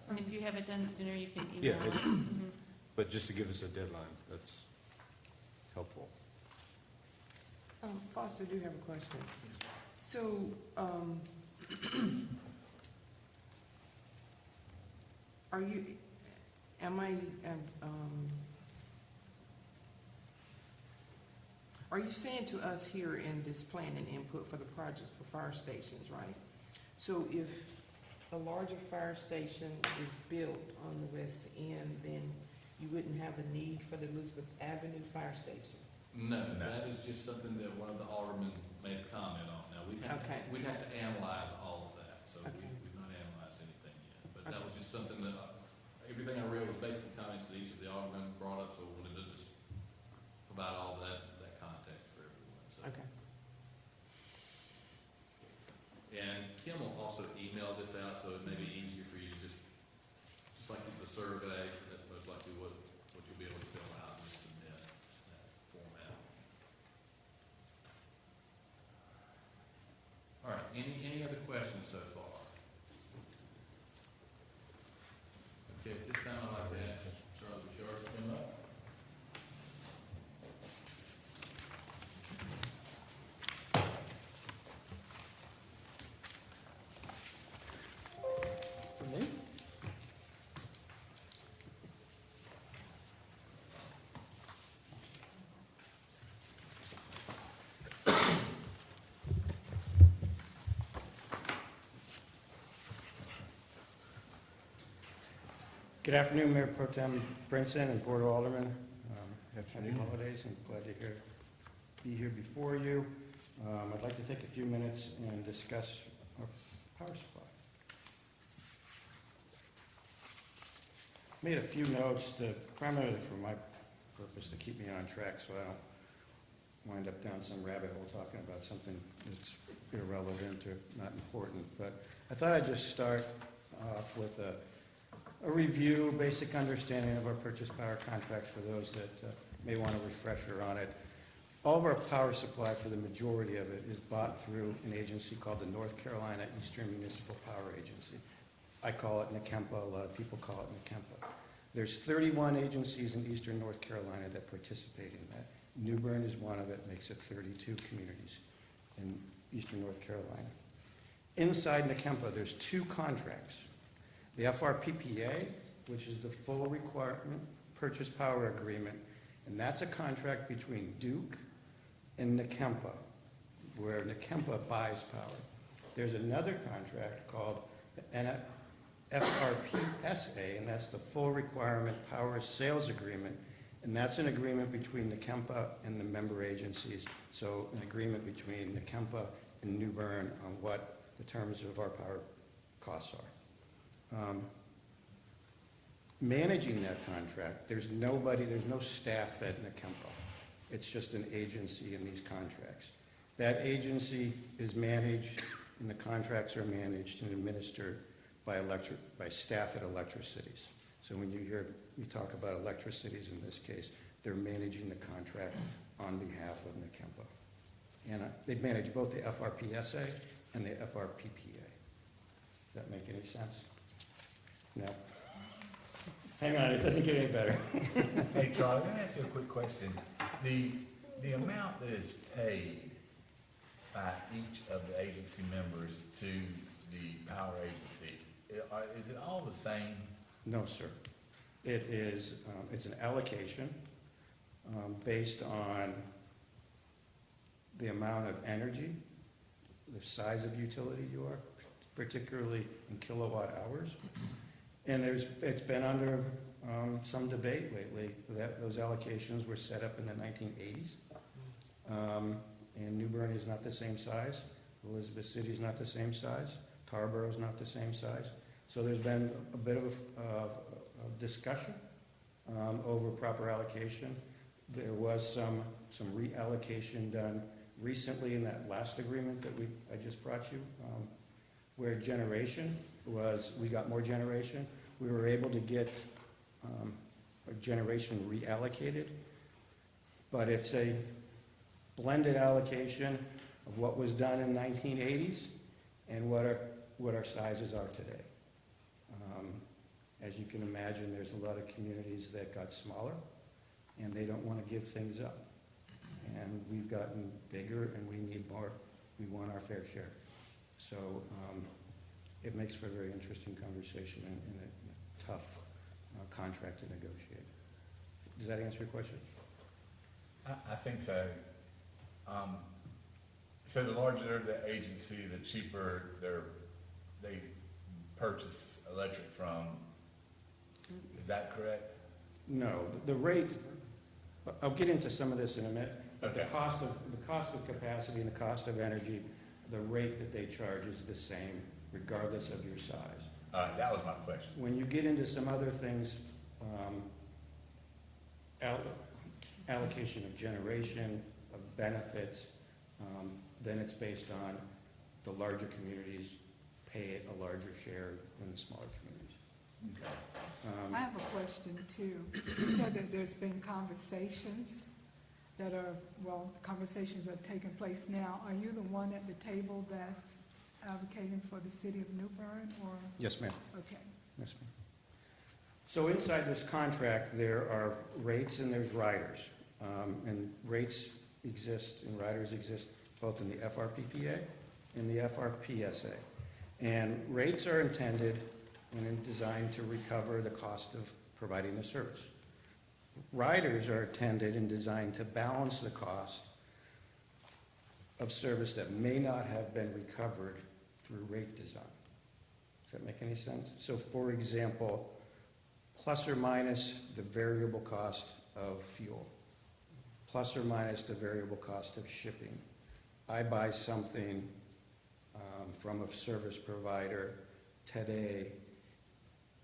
And if you have it done sooner, you can Yeah, email it. Mhm. But just to give us a deadline, that's helpful. Foster, I do have a question. So, are you, are you saying to us here in this plan and input for the projects for fire stations, right? So if a larger fire station is built on the west end, then you wouldn't have a need for the Elizabeth Avenue Fire Station? No, that is just something that one of the aldermen made a comment on. Now, we'd have to analyze all of that, so we've not analyzed anything yet. But that was just something that, everything I read was basically comments that each of the aldermen brought up, so we wanted to just provide all that context for everyone, so. Okay. And Kim will also email this out, so it may be easier for you to just like the survey, that's most likely what you'll be able to fill out and submit that format. All right, any other questions so far? Okay, at this time, I'd like to ask Charles Bouchard to come up. Good afternoon, Mayor Pro Tem Brinson and Board of Aldermen. Happy holidays, and glad to be here before you. I'd like to take a few minutes and discuss our power supply. made a few notes, primarily for my purpose, to keep me on track so I don't wind up down some rabbit hole talking about something that's irrelevant or not important. But I thought I'd just start off with a review, basic understanding of our purchase power contracts for those that may want a refresher on it. All of our power supply, for the majority of it, is bought through an agency called the North Carolina Eastern Municipal Power Agency. I call it NECEMPA, a lot of people call it NECEMPA. There's 31 agencies in eastern North Carolina that participate in that. New Bern is one of it, makes it 32 communities in eastern North Carolina. Inside NECEMPA, there's two contracts. The FRPPA, which is the full requirement purchase power agreement, and that's a contract between Duke and NECEMPA, where NECEMPA buys power. There's another contract called the FRPSA, and that's the full requirement power sales agreement, and that's an agreement between NECEMPA and the member agencies, so an agreement between NECEMPA and New Bern on what the terms of our power costs are. Managing that contract, there's no staff at NECEMPA. It's just an agency in these contracts. That agency is managed, and the contracts are managed and administered by staff at electricities. So when you hear me talk about electricities in this case, they're managing the contract on behalf of NECEMPA. And they manage both the FRPSA and the FRPPA. Does that make any sense? No. Hang on, it doesn't get any better. Hey, Charlie, let me ask you a quick question. The amount that is paid by each of the agency members to the power agency, is it all the same? No, sir. It is, it's an allocation based on the amount of energy, the size of utility you are, particularly in kilowatt hours. And it's been under some debate lately. Those allocations were set up in the 1980s. And New Bern is not the same size. Elizabeth City is not the same size. Tarboro is not the same size. So there's been a bit of a discussion over proper allocation. There was some reallocation done recently in that last agreement that I just brought you, where generation was, we got more generation. We were able to get our generation reallocated, but it's a blended allocation of what was done in 1980s and what our sizes are today. As you can imagine, there's a lot of communities that got smaller, and they don't want to give things up. And we've gotten bigger, and we need more. We want our fair share. So it makes for a very interesting conversation and a tough contract to negotiate. Does that answer your question? I think so. So the larger the agency, the cheaper they purchase electric from. Is that correct? No, the rate. I'll get into some of this in a minute. But Okay. the cost of capacity and the cost of energy, the rate that they charge is the same regardless of your size. That was my question. When you get into some other things, allocation of generation, of benefits, then it's based on the larger communities pay a larger share than the smaller communities. Okay. I have a question too. You said that there's been conversations conversations are taking place now. Are you the one at the table that's advocating for the city of New Bern, or? Yes, ma'am. Okay. Yes, ma'am. So inside this contract, there are rates and there's riders. And rates exist and riders exist both in the FRPPA and the FRPSA. And rates are intended and designed to recover the cost of providing the service. Riders are intended and designed to balance the cost of service that may not have been recovered through rate design. Does that make any sense? So for example, plus or minus the variable cost of fuel, plus or minus the variable cost of shipping. I buy something from a service provider today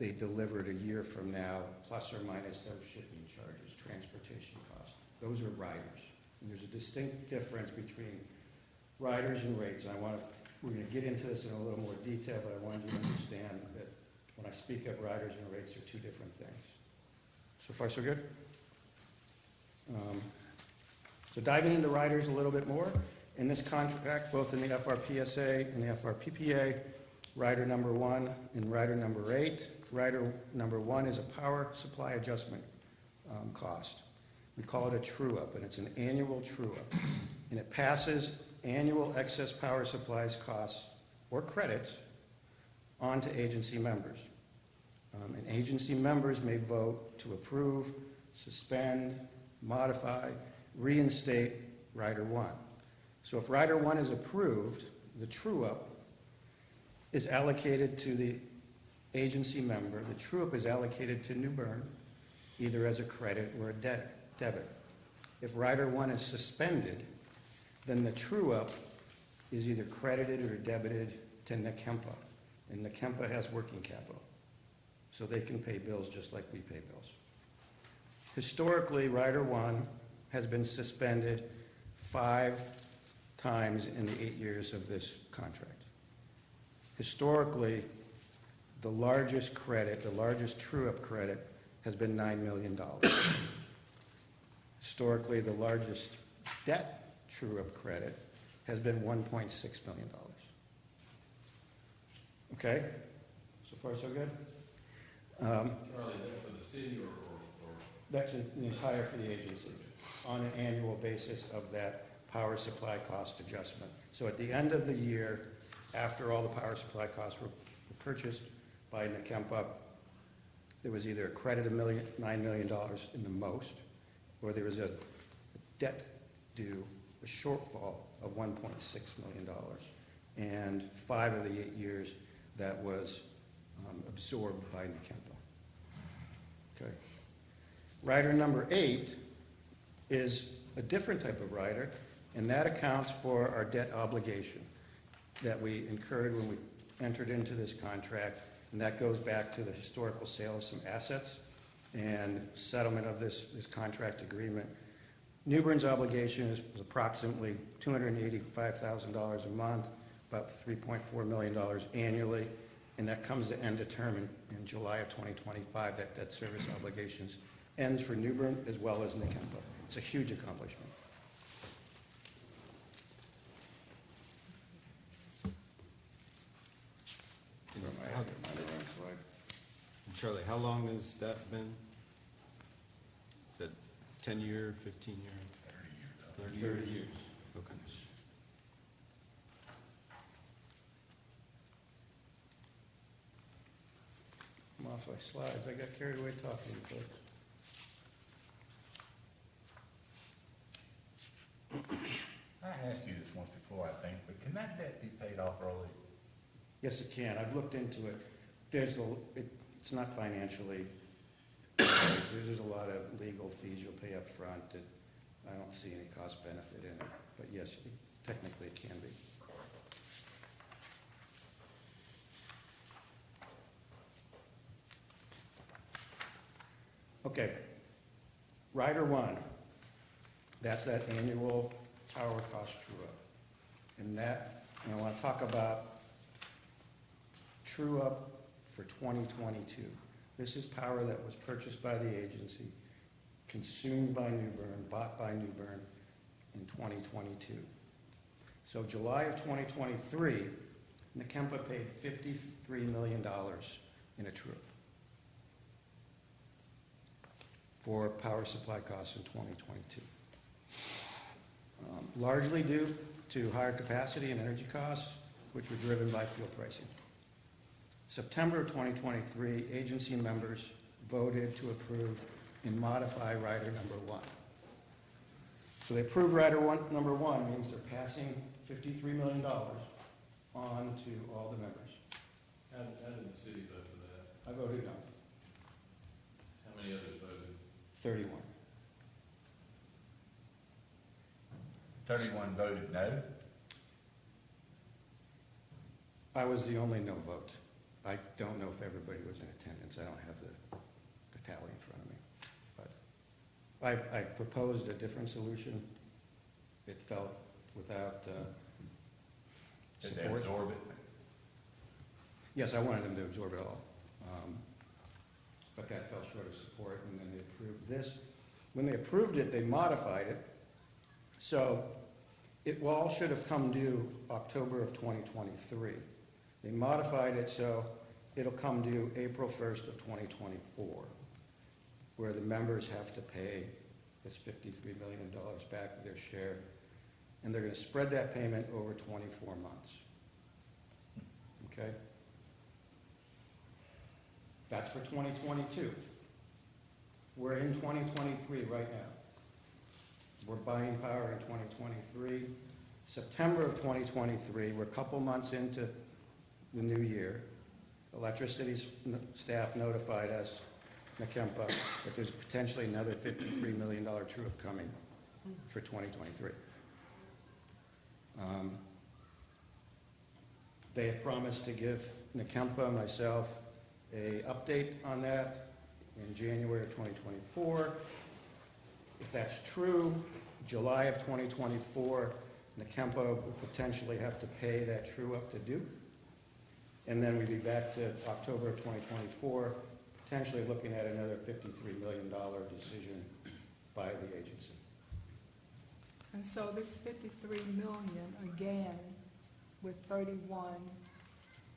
they delivered a year from now, plus or minus those shipping charges, transportation costs. Those are riders. And there's a distinct difference between riders and rates. And we're going to get into this in a little more detail, but I wanted you to understand that when I speak of riders and rates, they're two different things. So far, so good? So diving into riders a little bit more, in this contract, both in the FRPSA and the FRPPA, rider number 1 and rider number 8, rider number 1 is a power supply adjustment cost. We call it a true-up, and it's an annual true-up. And it passes annual excess power supplies costs or credits on to agency members. And agency members may vote to approve, suspend, modify, reinstate rider 1. So if rider 1 is approved, the true-up is allocated to the agency member. The true-up is allocated to New Bern, either as a credit or a debit. If rider 1 is suspended, then the true-up is either credited or debited to NECEMPA. And NECEMPA has working capital, so they can pay bills just like we pay bills. Historically, rider 1 has been suspended 5 times in the 8 years of this contract. Historically, the largest credit, the largest true-up credit, has been $9 million. Historically, the largest debt true-up credit has been $1.6 million. Okay? So far, so good? Charlie, is that for the city or? That's the entire for the agency, on an annual basis of that power supply cost adjustment. So at the end of the year, after all the power supply costs were purchased by NECEMPA, there was either a credit of $9 million in the most, or there was a debt due, a shortfall of $1.6 million. And 5 of the 8 years, that was absorbed by NECEMPA. Okay. Rider number 8 is a different type of rider, and that accounts for our debt obligation that we incurred when we entered into this contract, and that goes back to the historical sale of some assets and settlement of this contract agreement. New Bern's obligation is approximately $285,000 a month, about $3.4 million annually, and that comes to end of term in July of 2025. That debt service obligations ends for New Bern as well as NECEMPA. It's a huge accomplishment. Charlie, how long has that been? Is that 10-year, 15-year? 30 years. Okay. I'm off my slides. I got carried away talking, folks. I asked you this once before, I think, but can that debt be paid off early? Yes, it can. I've looked into it. It's not financially, there's a lot of legal fees you'll pay up front that I don't see any cost benefit in it. But yes, technically it can be. Okay. Rider 1, that's that annual power cost true-up. And I want to talk about true-up for 2022. This is power that was purchased by the agency, consumed by New Bern, bought by New Bern in 2022. So July of 2023, NECEMPA paid $53 million in a true-up for power supply costs in 2022. Largely due to higher capacity and energy costs, which were driven by fuel pricing. September of 2023, agency members voted to approve and modify rider number 1. So they approved rider number 1 means they're passing $53 million on to all the members. How did the city vote for that? I voted no. How many others voted? 31. 31 voted no? I was the only no vote. I don't know if everybody was in attendance. I don't have the tally in front of me. But I proposed a different solution. It felt without Did they support. absorb it? Yes, I wanted them to absorb it all. But that fell short of support, and then they approved this. When they approved it, they modified it. So it all should have come due October of 2023. They modified it so it'll come due April 1st of 2024, where the members have to pay this $53 million back of their share, and they're going to spread that payment over 24 months. Okay? That's for 2022. We're in 2023 right now. We're buying power in 2023. September of 2023, we're a couple months into the new year. Electricity's staff notified us, Nakempa, that there's potentially another $53 million true-up coming for 2023. They had promised to give Nakempa, myself, a update on that in January of 2024. If that's true, July of 2024, Nakempa will potentially have to pay that true-up to Duke. And then we'd be back to October of 2024, potentially looking at another $53 million decision by the agency. And so this 53 million, again, with 31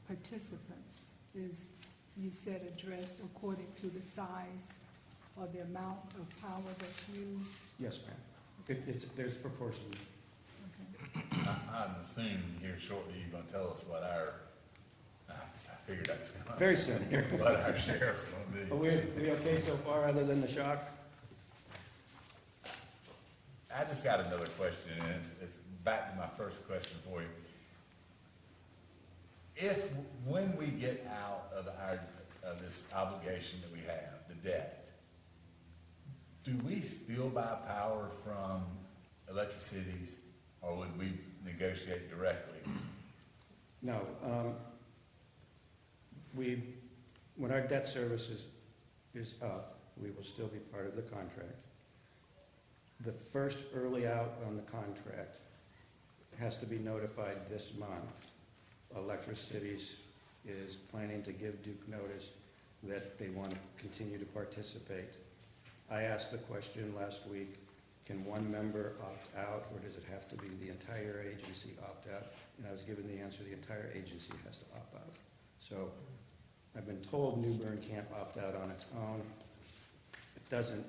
participants, is, you said, addressed according to the size or the amount of power that's used? Yes, ma'am. There's proportion. Okay. I'm assuming here shortly you're gonna tell us what our, I figured that's gonna. Very soon here. What our sheriff's gonna Are be. we okay so far, other than the shock? I just got another question, and it's back to my first question for you. If, when we get out of this obligation that we have, the debt, do we still buy power from electric cities, or would we negotiate directly? No. When our debt service is up, we will still be part of the contract. The first early out on the contract has to be notified this month. Electric Cities is planning to give Duke notice that they want to continue to participate. I asked the question last week, can one member opt out, or does it have to be the entire agency opt out? And I was given the answer, the entire agency has to opt out. So I've been told New Bern can't opt out on its own. It doesn't,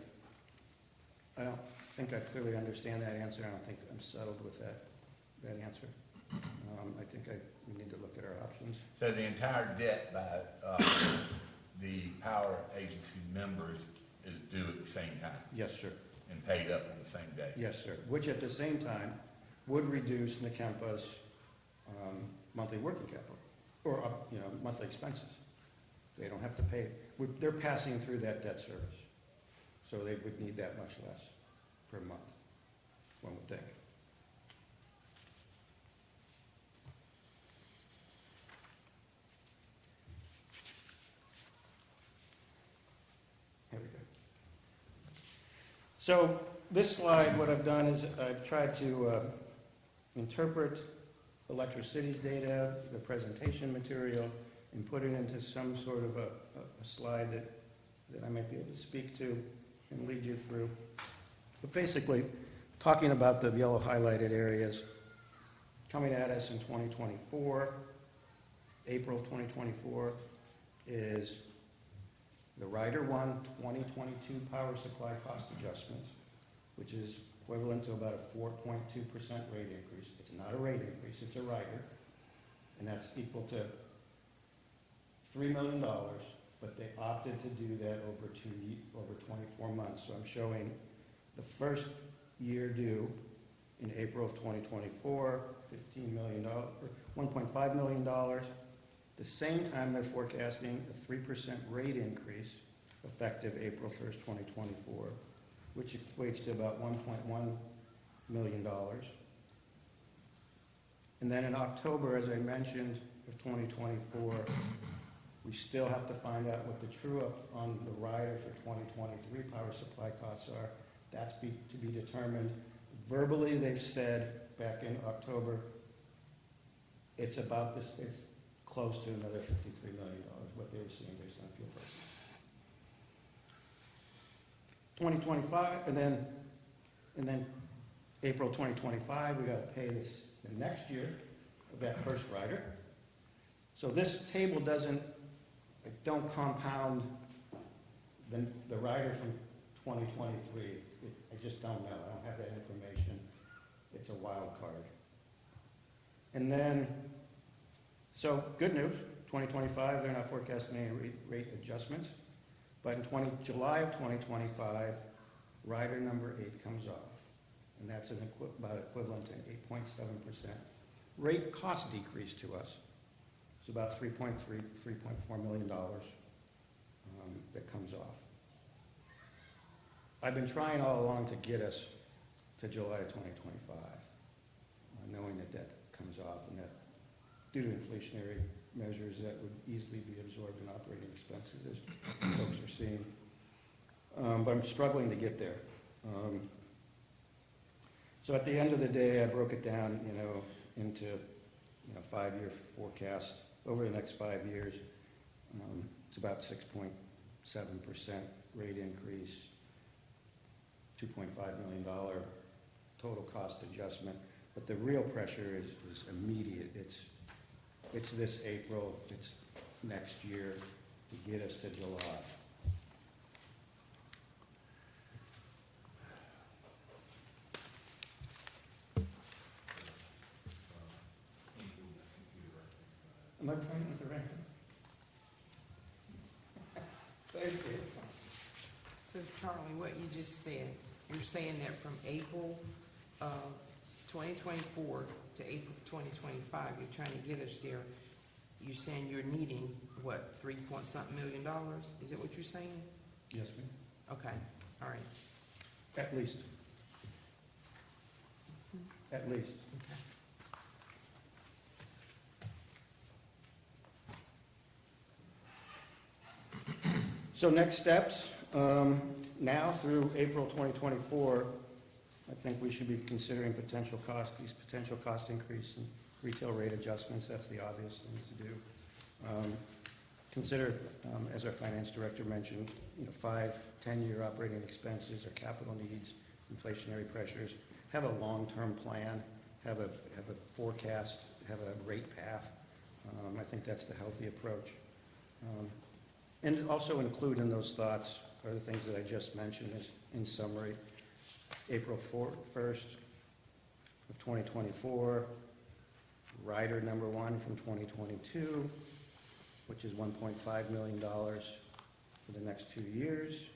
I don't think I clearly understand that answer. I don't think I'm settled with that answer. I think we need to look at our options. So the entire debt by the power agency members is due at the same time Yes, sir. and paid up on the same day? Yes, sir. Which at the same time would reduce Nakempa's monthly working capital, or monthly expenses. They don't have to pay. They're passing through that debt service, so they would need that much less per month, one would think. Here we go. So this slide, what I've done is I've tried to interpret Electric City's data, the presentation material, and put it into some sort of a slide that I might be able to speak to and lead you through. But basically, talking about the yellow highlighted areas, coming at us in 2024, April of 2024, is the Rider 1 2022 power supply cost adjustments, which is equivalent to about a 4.2% rate increase. It's not a rate increase, it's a rider, and that's equal to $3 million, but they opted to do that over 24 months. So I'm showing the first year due in April of 2024, $15 million, or $1.5 million. At the same time, they're forecasting a 3% rate increase effective April 1st, 2024, which equates to about $1.1 million. And then in October, as I mentioned, of 2024, We still have to find out what the true-up on the rider for 2023 power supply costs are. That's to be determined. Verbally, they've said back in October, it's about this, it's close to another $53 million, what they were seeing based on fuel prices. 2025, and then April 2025, we got to pay this the next year of that first rider. So this table don't compound the rider from 2023. I just don't know. I don't have that information. It's a wild card. And then, so good news, 2025, they're not forecasting any rate adjustments. But in July of 2025, rider number 8 comes off. And that's about equivalent to an 8.7% rate cost decrease to us. It's about $3.4 million that comes off. I've been trying all along to get us to July of 2025, knowing that comes off and that due to inflationary measures that would easily be absorbed in operating expenses, as folks are seeing. But I'm struggling to get there. So at the end of the day, I broke it down, into 5-year forecast over the next 5 years. It's about 6.7% rate increase, $2.5 million total cost adjustment. But the real pressure is immediate. It's this April, it's next year to get us to July. Am I pointing at the right one? Thank you. So Charlie, what you just said, you're saying that from April of 2024 to April of 2025, you're trying to get us there. You're saying you're needing, what, $3-point-something million? Is that what you're saying? Yes, ma'am. Okay, all right. At least. At least. Okay. So next steps, now through April 2024, I think we should be considering these potential cost increase and retail rate adjustments. That's the obvious thing to do. Consider, as our finance director mentioned, 5-10-year operating expenses or capital needs, inflationary pressures. Have a long-term plan. Have a forecast. Have a rate path. I think that's the healthy approach. And also include in those thoughts are the things that I just mentioned in summary. April 1st of 2024, rider number 1 from 2022, which is $1.5 million for the next 2 years.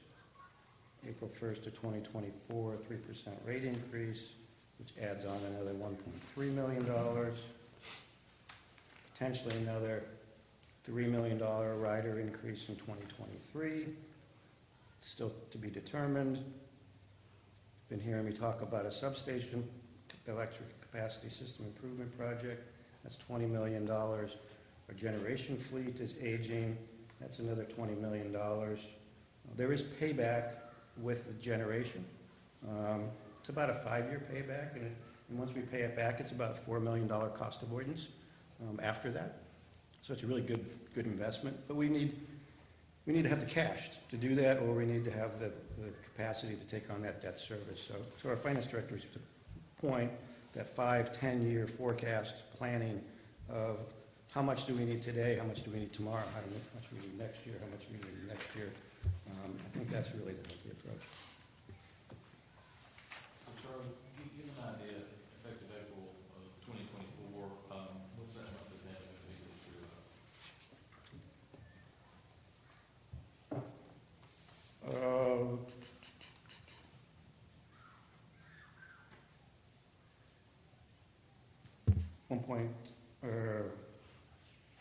April 1st of 2024, 3% rate increase, which adds on another $1.3 million. Potentially another $3 million rider increase in 2023, still to be determined. Been hearing me talk about a substation electric capacity system improvement project. That's $20 million. Our generation fleet is aging. That's another $20 million. There is payback with the generation. It's about a 5-year payback, and once we pay it back, it's about a $4 million cost avoidance after that. So it's a really good investment. But we need to have the cash to do that, or we need to have the capacity to take on that debt service. So our finance director's point, that 5-10-year forecast planning of how much do we need today, how much do we need tomorrow, how much do we need next year, how much do we need next year. I think that's really the healthy approach. So Charlie, give an idea, effective April of 2024, what's that monthly payment going to be this year?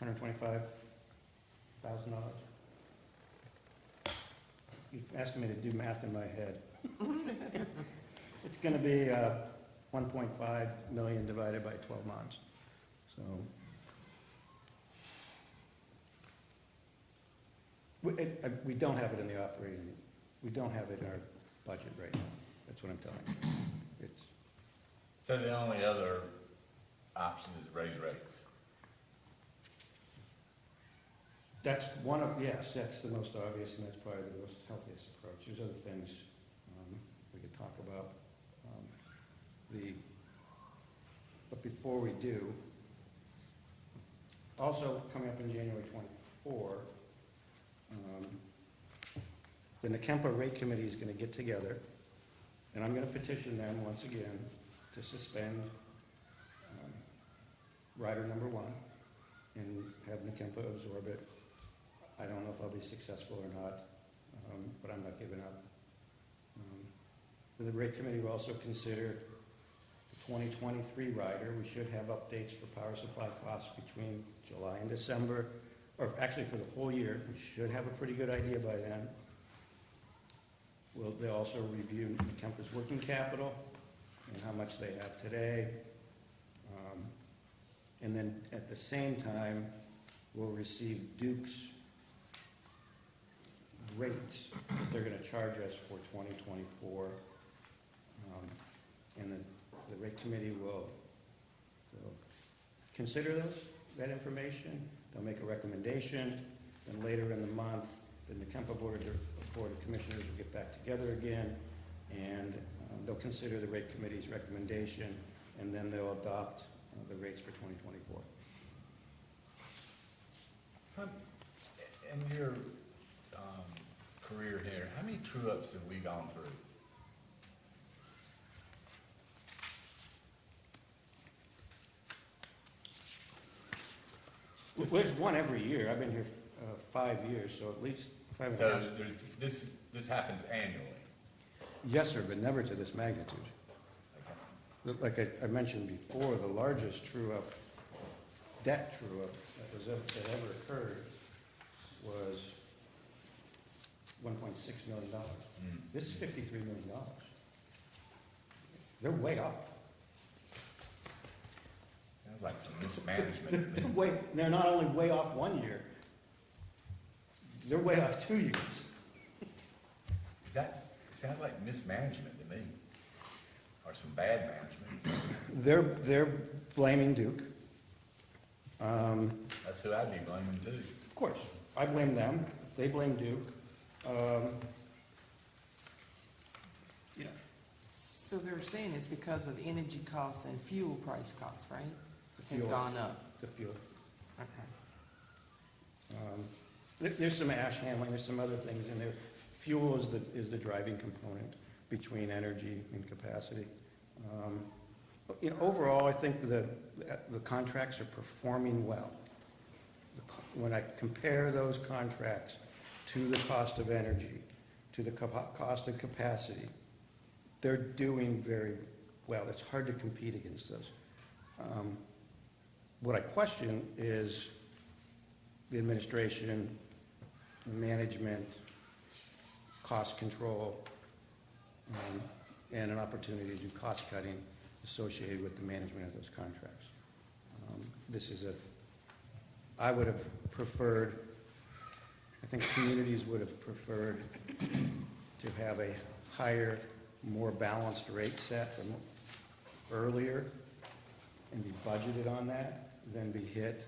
$125,000. You're asking me to do math in my head. It's going to be 1.5 million divided by 12 months. So We don't have it in the operating, we don't have it in our budget right now. That's what I'm telling you. It's, So the only other option is raise rates. that's one of, yes, that's the most obvious, and that's probably the most healthiest approach. There's other things we could talk about. But before we do, also coming up in January 24, the NACEMPA Rate Committee is going to get together, and I'm going to petition them once again to suspend rider number 1 and have NACEMPA absorb it. I don't know if I'll be successful or not, but I'm not giving up. The rate committee will also consider the 2023 rider. We should have updates for power supply costs between July and December, or actually for the whole year. We should have a pretty good idea by then. They'll also review NACEMPA's working capital and how much they have today. And then at the same time, we'll receive Duke's rates that they're going to charge us for 2024. And the rate committee will consider that information. They'll make a recommendation. Then later in the month, the NACEMPA Board of Commissioners will get back together again, and they'll consider the rate committee's recommendation, and then they'll adopt the rates for 2024. In your career here, how many true-ups have we gone through? There's one every year. I've been here 5 years, so at least 5 and a half. So this happens annually? Yes, sir, but never to this magnitude. Like I mentioned before, the largest true-up, debt true-up that ever occurred was $1.6 million. This is $53 million. They're way off. Sounds like some mismanagement. They're not only way off 1 year, they're way off 2 years. It sounds like mismanagement to me, or some bad management. They're blaming Duke. That's who I'd be blaming too. Of course, I blame them. They blame Duke. You know, So they're saying it's because of energy costs and fuel price costs, right? Has fuel. gone up. The fuel. Okay. There's some ash handling. There's some other things in there. Fuel is the driving component between energy and capacity. But, overall, I think the contracts are performing well. When I compare those contracts to the cost of energy, to the cost of capacity, they're doing very well. It's hard to compete against those. What I question is the administration, management, cost control, and an opportunity to do cost cutting associated with the management of those contracts. I would have preferred, I think communities would have preferred to have a higher, more balanced rate set earlier and be budgeted on that than be hit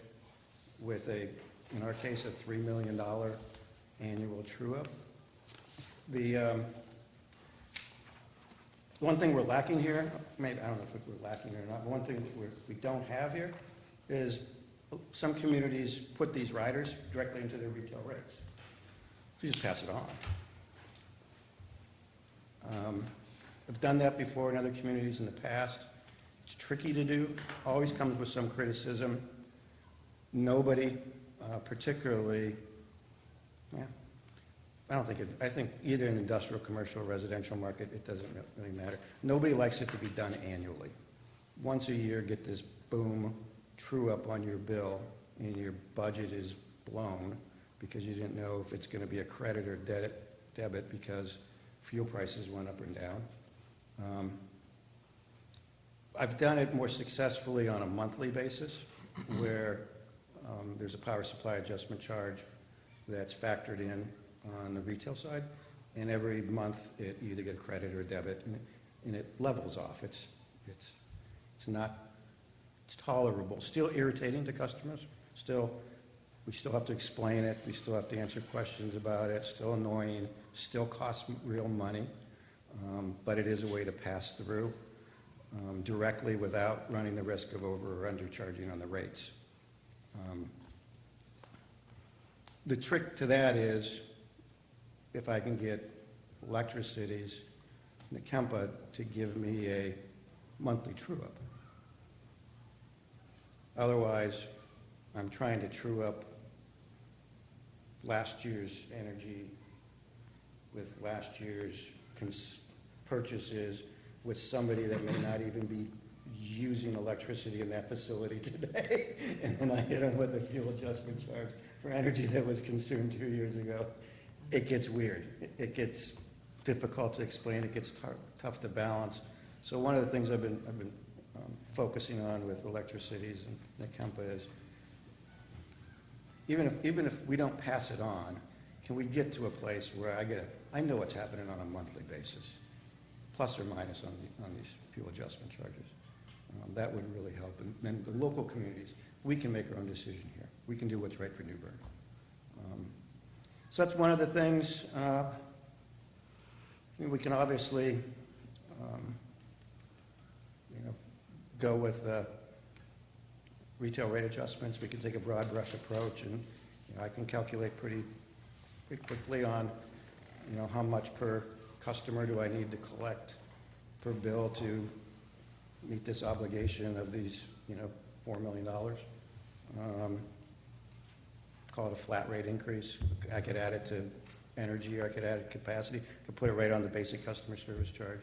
with in our case, a $3 million annual true-up. The one thing we're lacking here, maybe, I don't know if we're lacking or not, but one thing that we don't have here is some communities put these riders directly into their retail rates. You just pass it on. I've done that before in other communities in the past. It's tricky to do, always comes with some criticism. Nobody particularly, I think either in industrial, commercial, or residential market, it doesn't really matter. Nobody likes it to be done annually. Once a year, get this boom, true up on your bill, and your budget is blown because you didn't know if it's going to be a credit or debit because fuel prices went up and down. I've done it more successfully on a monthly basis where there's a power supply adjustment charge that's factored in on the retail side, and every month it you either get credit or debit, and it levels off. It's not, it's tolerable, still irritating to customers, we still have to explain it, we still have to answer questions about it, still annoying, still costs real money, but it is a way to pass through directly without running the risk of over or undercharging on the rates. The trick to that is if I can get Electricities, Nakempa, to give me a monthly true-up. Otherwise, I'm trying to true up last year's energy with last year's purchases with somebody that may not even be using electricity in that facility today. And then I hit them with a fuel adjustment charge for energy that was consumed 2 years ago. It gets weird. It gets difficult to explain. It gets tough to balance. So one of the things I've been focusing on with Electricities and Nakempa is even if we don't pass it on, can we get to a place where I know what's happening on a monthly basis, plus or minus on these fuel adjustment charges. That would really help. And then the local communities, we can make our own decision here. We can do what's right for New Bern. So that's one of the things. We can obviously, go with retail rate adjustments. We can take a broad brush approach, and I can calculate pretty quickly on, how much per customer do I need to collect per bill to meet this obligation of these, $4 million. Call it a flat rate increase. I could add it to energy, or I could add it to capacity. I could put it right on the basic customer service charge.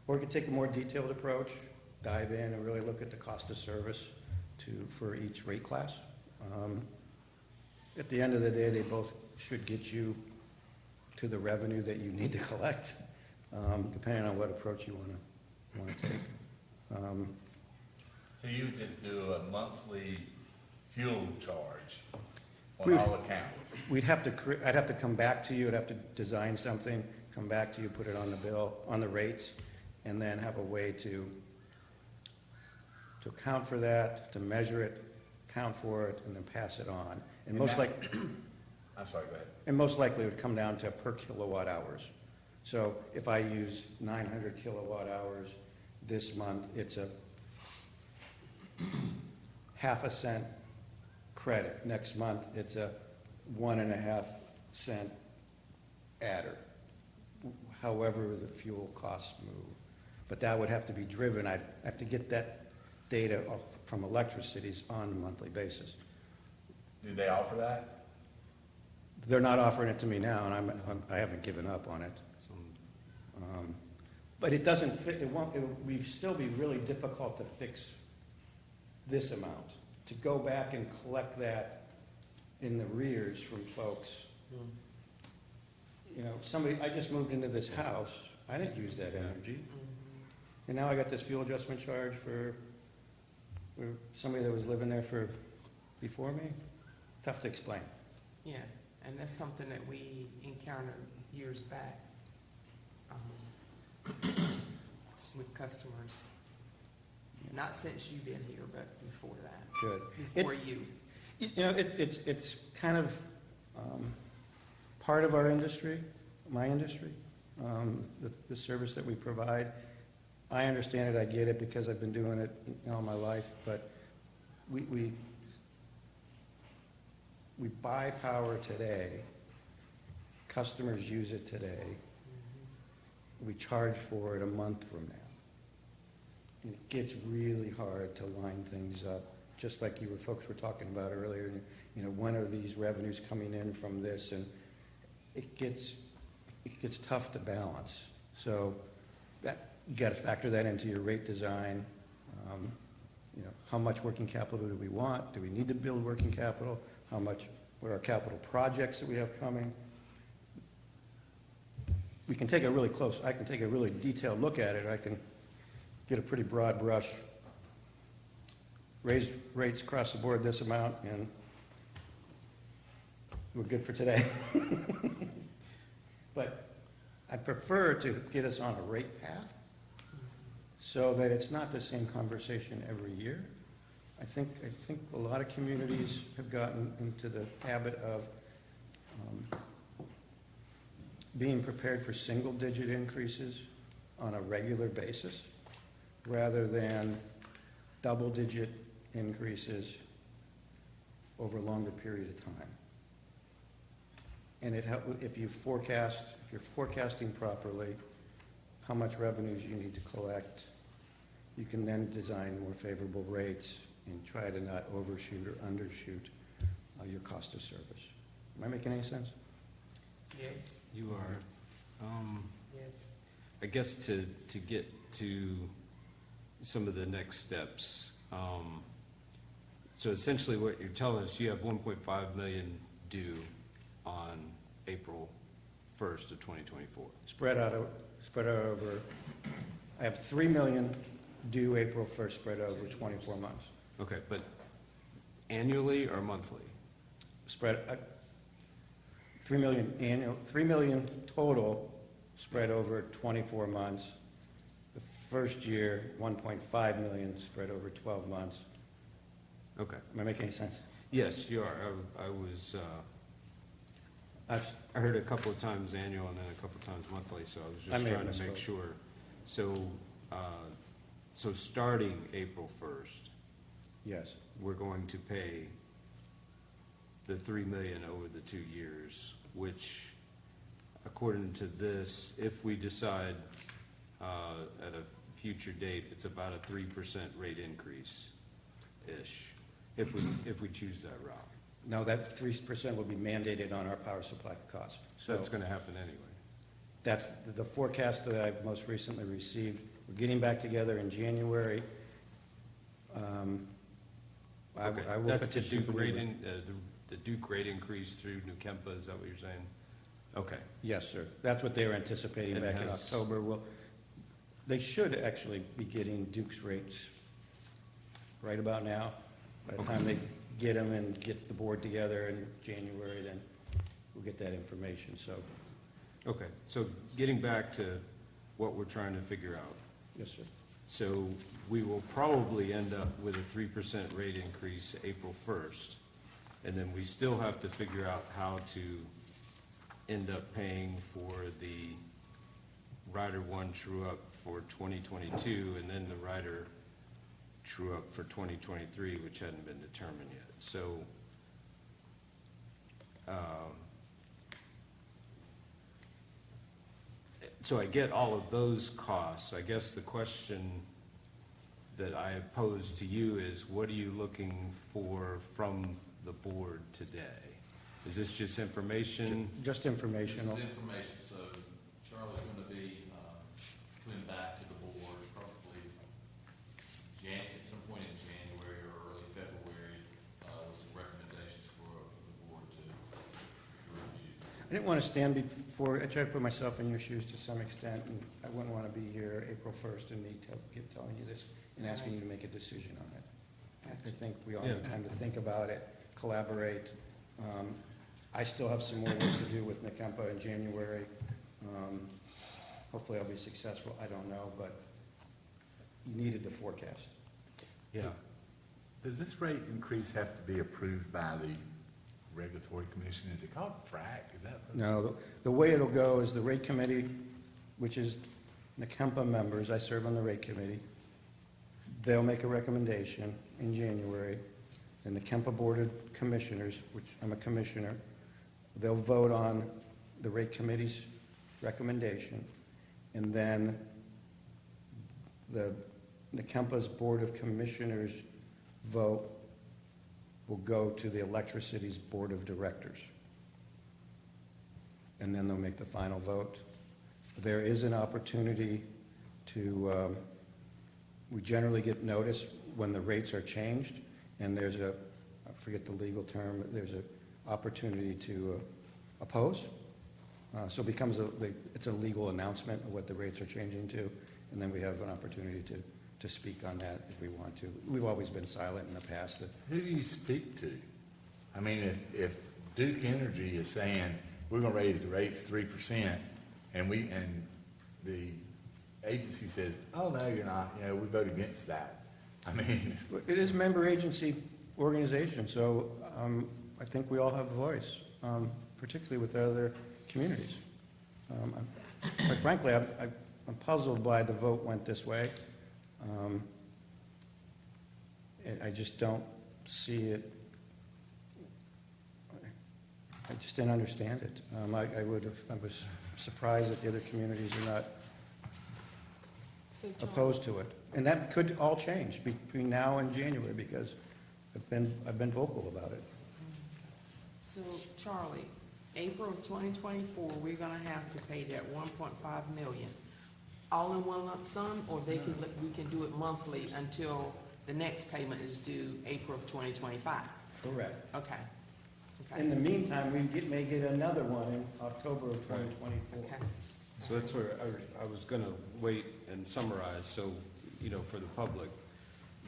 Or we could take a more detailed approach, dive in and really look at the cost of service for each rate class. At the end of the day, they both should get you to the revenue that you need to collect, depending on what approach you want to take. So you would just do a monthly fuel charge We on would- all accounts? I'd have to come back to you, I'd have to design something, come back to you, put it on the bill, on the rates, and then have a way to account for that, to measure it, account for it, and then pass it on. And most I'm sorry, go ahead. And most likely it would come down to per kilowatt hours. So if I use 900 kilowatt hours this month, it's a half a cent credit. Next month, it's a 1.5 cent adder, however the fuel costs move. But that would have to be driven. I'd have to get that data from Electricities on a monthly basis. Do they offer that? They're not offering it to me now, and I haven't given up on it. But it doesn't fit. It would still be really difficult to fix this amount. To go back and collect that in the rears from folks. I just moved into this house. I didn't use that energy, and now I got this fuel adjustment charge for somebody that was living there before me. Tough to explain. Yeah, and that's something that we encountered years back with customers. Not since you've been here, but before that. Good. Before you. It's kind of part of our industry, my industry, the service that we provide. I understand it, I get it, because I've been doing it all my life, but we buy power today, customers use it today, we charge for it a month from now. And it gets really hard to line things up, just like folks were talking about earlier. When are these revenues coming in from this? And it gets tough to balance. So you got to factor that into your rate design. How much working capital do we want? Do we need to build working capital? What are our capital projects that we have coming? I can take a really detailed look at it. I can get a pretty broad brush, raise rates across the board this amount, and we're good for today. But I prefer to get us on a rate path so that it's not the same conversation every year. I think a lot of communities have gotten into the habit of being prepared for single-digit increases on a regular basis rather than double-digit increases over a longer period of time. And if you're forecasting properly how much revenues you need to collect, you can then design more favorable rates and try to not overshoot or undershoot your cost of service. Am I making any sense? Yes, You are. yes. I guess to get to some of the next steps, so essentially what you're telling us, you have 1.5 million due on April 1st of 2024. Spread out over, I have 3 million due April 1st, spread over 24 months. Okay, but annually or monthly? Spread, 3 million annual, 3 million total, spread over 24 months. The first year, 1.5 million spread over 12 months. Okay. Am I making any sense? Yes, you are. I was, I heard a couple of times annual and then a couple of times monthly, so I was I just may have trying to make misspoke. sure. So starting April 1st, Yes, we're going to pay the 3 million over the 2 years, which, according to this, if we decide at a future date, it's about a 3% rate increase-ish, if we choose that route. no, that 3% will be mandated on our power supply costs. So that's gonna happen anyway. That's the forecast that I've most recently received. We're getting back together in January. I Okay, will that's the petition Duke for rate, relief. the Duke rate increase through New Kempa, is that what you're saying? Okay. Yes, sir. That's what they were anticipating And back in has- October. Well, they should actually be getting Duke's rates right about now. By the time they get them and get the board together in January, then we'll get that information, so, Okay, so getting back to what we're trying to figure out. yes, sir. So we will probably end up with a 3% rate increase April 1st. And then we still have to figure out how to end up paying for the Rider 1 true-up for 2022, and then the Rider true-up for 2023, which hadn't been determined yet. So I get all of those costs. I guess the question that I pose to you is, what are you looking for from the board today? Is this just information? Just This informational. is information, so Charlie's going to be coming back to the board probably at some point in January or early February with some recommendations for the board to review. I didn't want to stand before, I tried to put myself in your shoes to some extent, and I wouldn't want to be here April 1st and me telling you this and asking you to make a decision on it. I think we all need time to think about it, collaborate. I still have some more work to do with NCAMPA in January. Hopefully I'll be successful, I don't know, but you needed the forecast. Yeah. Does this rate increase have to be approved by the regulatory commission? Is it called FRAC? Is that? No, the way it'll go is the rate committee, which is NCAMPA members, I serve on the rate committee, they'll make a recommendation in January, and the NCAMPA Board of Commissioners, which I'm a commissioner, they'll vote on the rate committee's recommendation, and then the NCAMPA's Board of Commissioners vote will go to the electricity's Board of Directors. And then they'll make the final vote. There is an opportunity to, we generally get notice when the rates are changed, and there's a, I forget the legal term, but there's an opportunity to oppose. So it becomes it's a legal announcement of what the rates are changing to, and then we have an opportunity to speak on that if we want to. We've always been silent in the past. Who do you speak to? I mean, if Duke Energy is saying, we're gonna raise the rates 3%, and the agency says, oh, no, you're not, you know, we vote against that. I mean, It is a member agency organization, so I think we all have a voice, particularly with other communities. Quite frankly, I'm puzzled why the vote went this way. I just don't see it. I just didn't understand it. I was surprised that the other communities are not So, John, opposed to it. And that could all change between now and January, because I've been vocal about it. So, Charlie, April of 2024, we're gonna have to pay that 1.5 million, all in one lump sum, or we can do it monthly until the next payment is due April of 2025? Correct. Okay. In the meantime, may get another one in October of 2024. Okay. So that's where I was gonna wait and summarize, so, you know, for the public.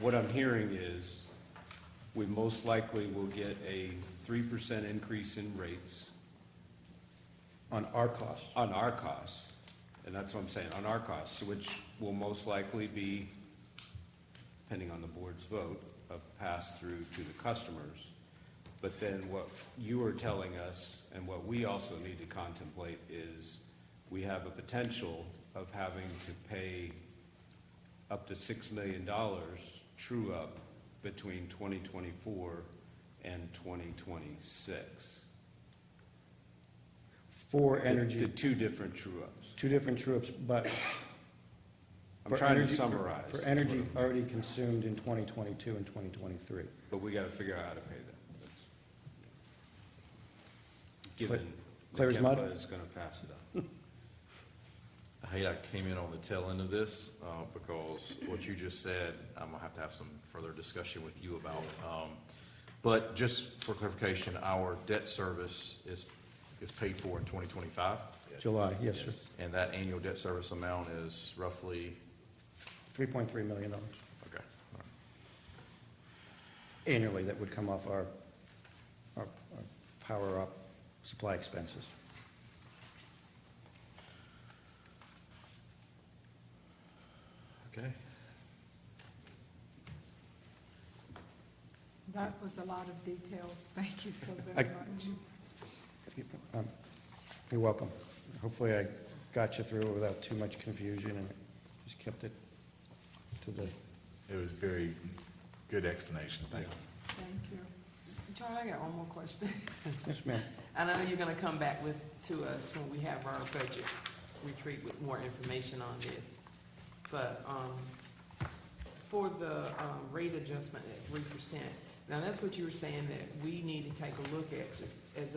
What I'm hearing is, we most likely will get a 3% increase in rates On our cost. on our costs, and that's what I'm saying, on our costs, which will most likely be, depending on the board's vote, a pass-through to the customers. But then what you are telling us, and what we also need to contemplate, is we have a potential of having to pay up to $6 million true-up between 2024 and 2026. For energy. The two different true-ups. Two different true-ups, but I'm for trying to energy- summarize. for energy already consumed in 2022 and 2023. But we gotta figure out how to pay that. That's- Given Clear as mud? Kempa is gonna pass it up. Hey, I came in on the tail end of this, because what you just said, I'm gonna have to have some further discussion with you about. But just for clarification, our debt service is paid for in 2025, July, yes, sir. and that annual debt service amount is roughly, $3.3 million okay. All right. annually that would come off our power up supply expenses. Okay. That was a lot of details. Thank you so very much. You're welcome. Hopefully I got you through without too much confusion and just kept it to the, it was very good explanation, thank you. Thank you. Charlie, I got one more question. yes, ma'am. And I know you're gonna come back to us when we have our budget retreat with more information on this. But, for the, rate adjustment at 3%, now that's what you were saying, that we need to take a look at as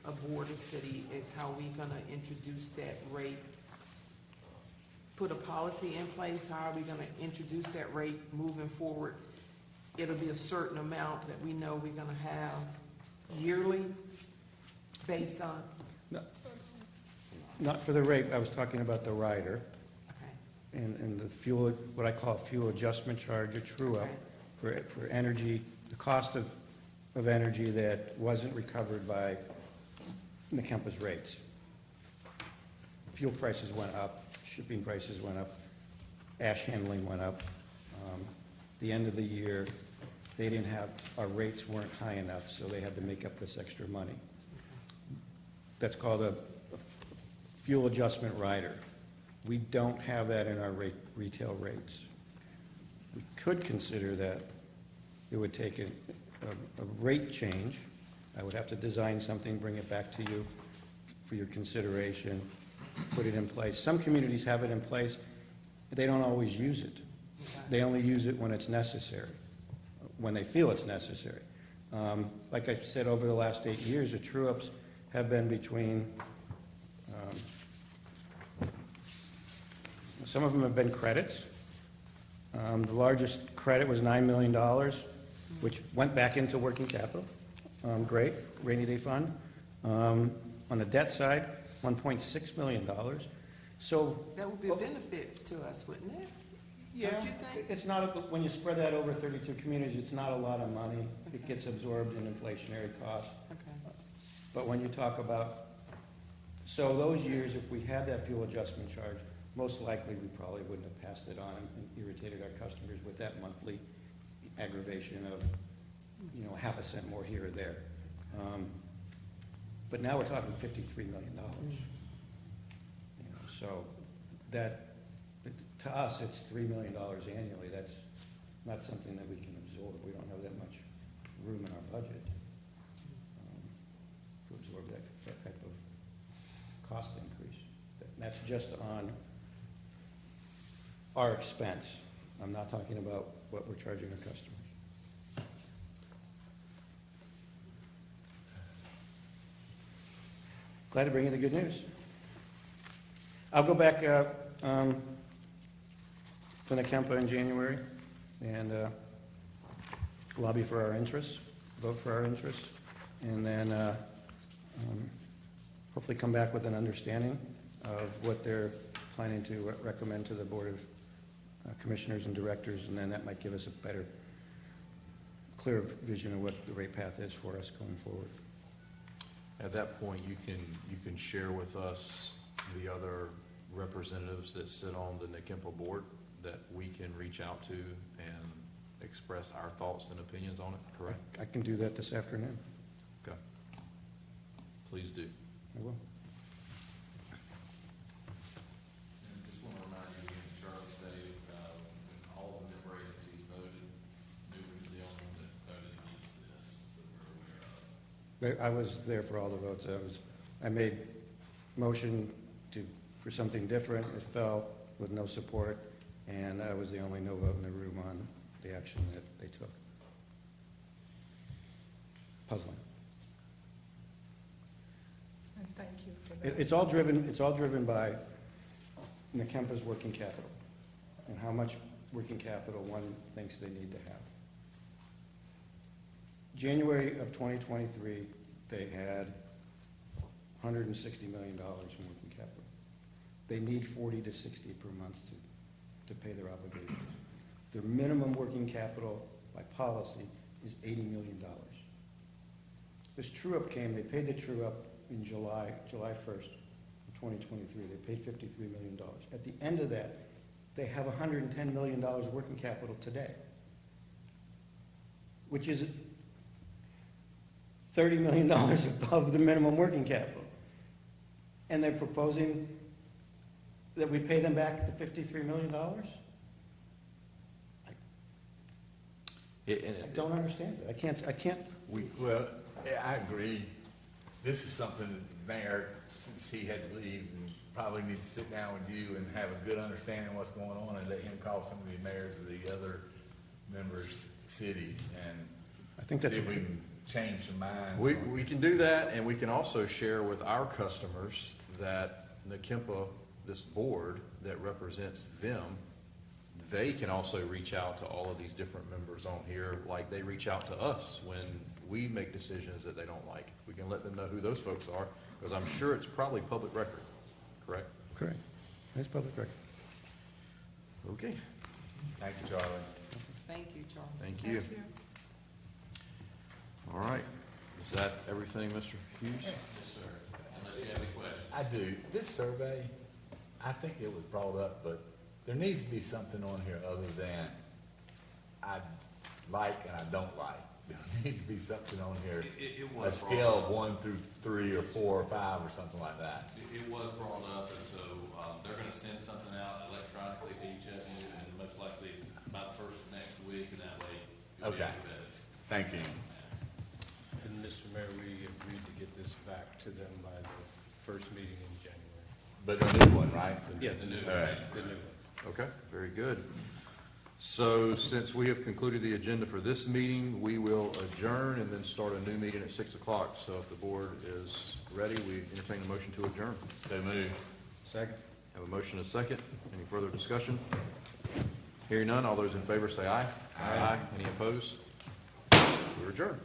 a board of city, is how we gonna introduce that rate, put a policy in place, how are we gonna introduce that rate moving forward? It'll be a certain amount that we know we're gonna have yearly based on, Not for the rate, I was talking about the rider okay, and the fuel, what I call fuel adjustment charge, a true up for energy, the cost of energy that wasn't recovered by NECEMPA's rates. Fuel prices went up, shipping prices went up, ash handling went up. The end of the year, they didn't have, our rates weren't high enough, so they had to make up this extra money. That's called a fuel adjustment rider. We don't have that in our retail rates. We could consider that it would take a rate change. I would have to design something, bring it back to you for your consideration, put it in place. Some communities have it in place, but they don't always use it. They only use it when it's necessary, when they feel it's necessary. Like I said, over the last 8 years, the true-ups have been between, some of them have been credits. The largest credit was $9 million, which went back into working capital. Great, rainy day fund. On the debt side, $1.6 million. So, that would be a benefit to us, wouldn't it? yeah, Don't you think? it's not, when you spread that over 32 communities, it's not a lot of money. It gets absorbed in inflationary costs. Okay. But when you talk about, so those years, if we had that fuel adjustment charge, most likely we probably wouldn't have passed it on and irritated our customers with that monthly aggravation of, you know, half a cent more here or there. But now we're talking $53 million. You know, so that, to us, it's $3 million annually. That's not something that we can absorb. We don't have that much room in our budget to absorb that type of cost increase. That's just on our expense. I'm not talking about what we're charging our customers. Glad to bring you the good news. I'll go back to Nakempa in January and lobby for our interests, vote for our interests, and then hopefully come back with an understanding of what they're planning to recommend to the Board of Commissioners and Directors, and then that might give us a better, clear vision of what the rate path is for us going forward. At that point, you can share with us the other representatives that sit on the Nakempa board that we can reach out to and express our thoughts and opinions on it, correct? I can do that this afternoon. Okay. Please do. I will. And just want to remind you, as Charlie stated, when all the member agencies voted, Newbern was the only one that voted against this, that we're aware of. I was there for all the votes. I made motion for something different. It fell with no support, and I was the only no vote in the room on the action that they took. Puzzling. And thank you for that. It's all driven by Nakempa's working capital and how much working capital one thinks they need to have. January of 2023, they had $160 million in working capital. They need 40 to 60 per month to pay their obligations. Their minimum working capital by policy is $80 million. This true-up came, they paid the true-up in July 1st of 2023. They paid $53 million. At the end of that, they have $110 million working capital today, which is $30 million above the minimum working capital. And they're proposing that we pay them back the $53 million? I don't understand it. I can't. Well, I agree. This is something that the mayor, since he had to leave, and probably needs to sit down with you and have a good understanding of what's going on, and let him call some of the mayors of the other members' cities and I think that's see if we can change some minds. We can do that, and we can also share with our customers that Nakempa, this board that represents them, they can also reach out to all of these different members on here, like they reach out to us when we make decisions that they don't like. We can let them know who those folks are, because I'm sure it's probably public record, correct? Correct. That's public record. Okay, Thank you, Charlie. Thank you, Charlie. thank you. All right, is that everything, Mr. Hughes? Yes, sir. Unless you have any questions. I do. This survey, I think it was brought up, but there needs to be something on here other than I like and I don't like. There needs to be something on here, It a was scale brought of up. 1 through 3 or 4 or 5 or something like that. It was brought up, and so, they're gonna send something out electronically to each of you, and most likely by the first of next week, and that way you'll be able Okay. to vet it. Thank you. And Mr. Mayor, we agreed to get this back to them by the first meeting in January. But a new one, right? Yeah, the new All right. one, the new one. Okay, very good. So since we have concluded the agenda for this meeting, we will adjourn and then start a new meeting at 6 o'clock. So if the board is ready, we entertain a motion to adjourn. So move. Second. Have a motion and a second. Any further discussion? Hearing none, all those in favor say aye. Aye. Any opposed? We're adjourned.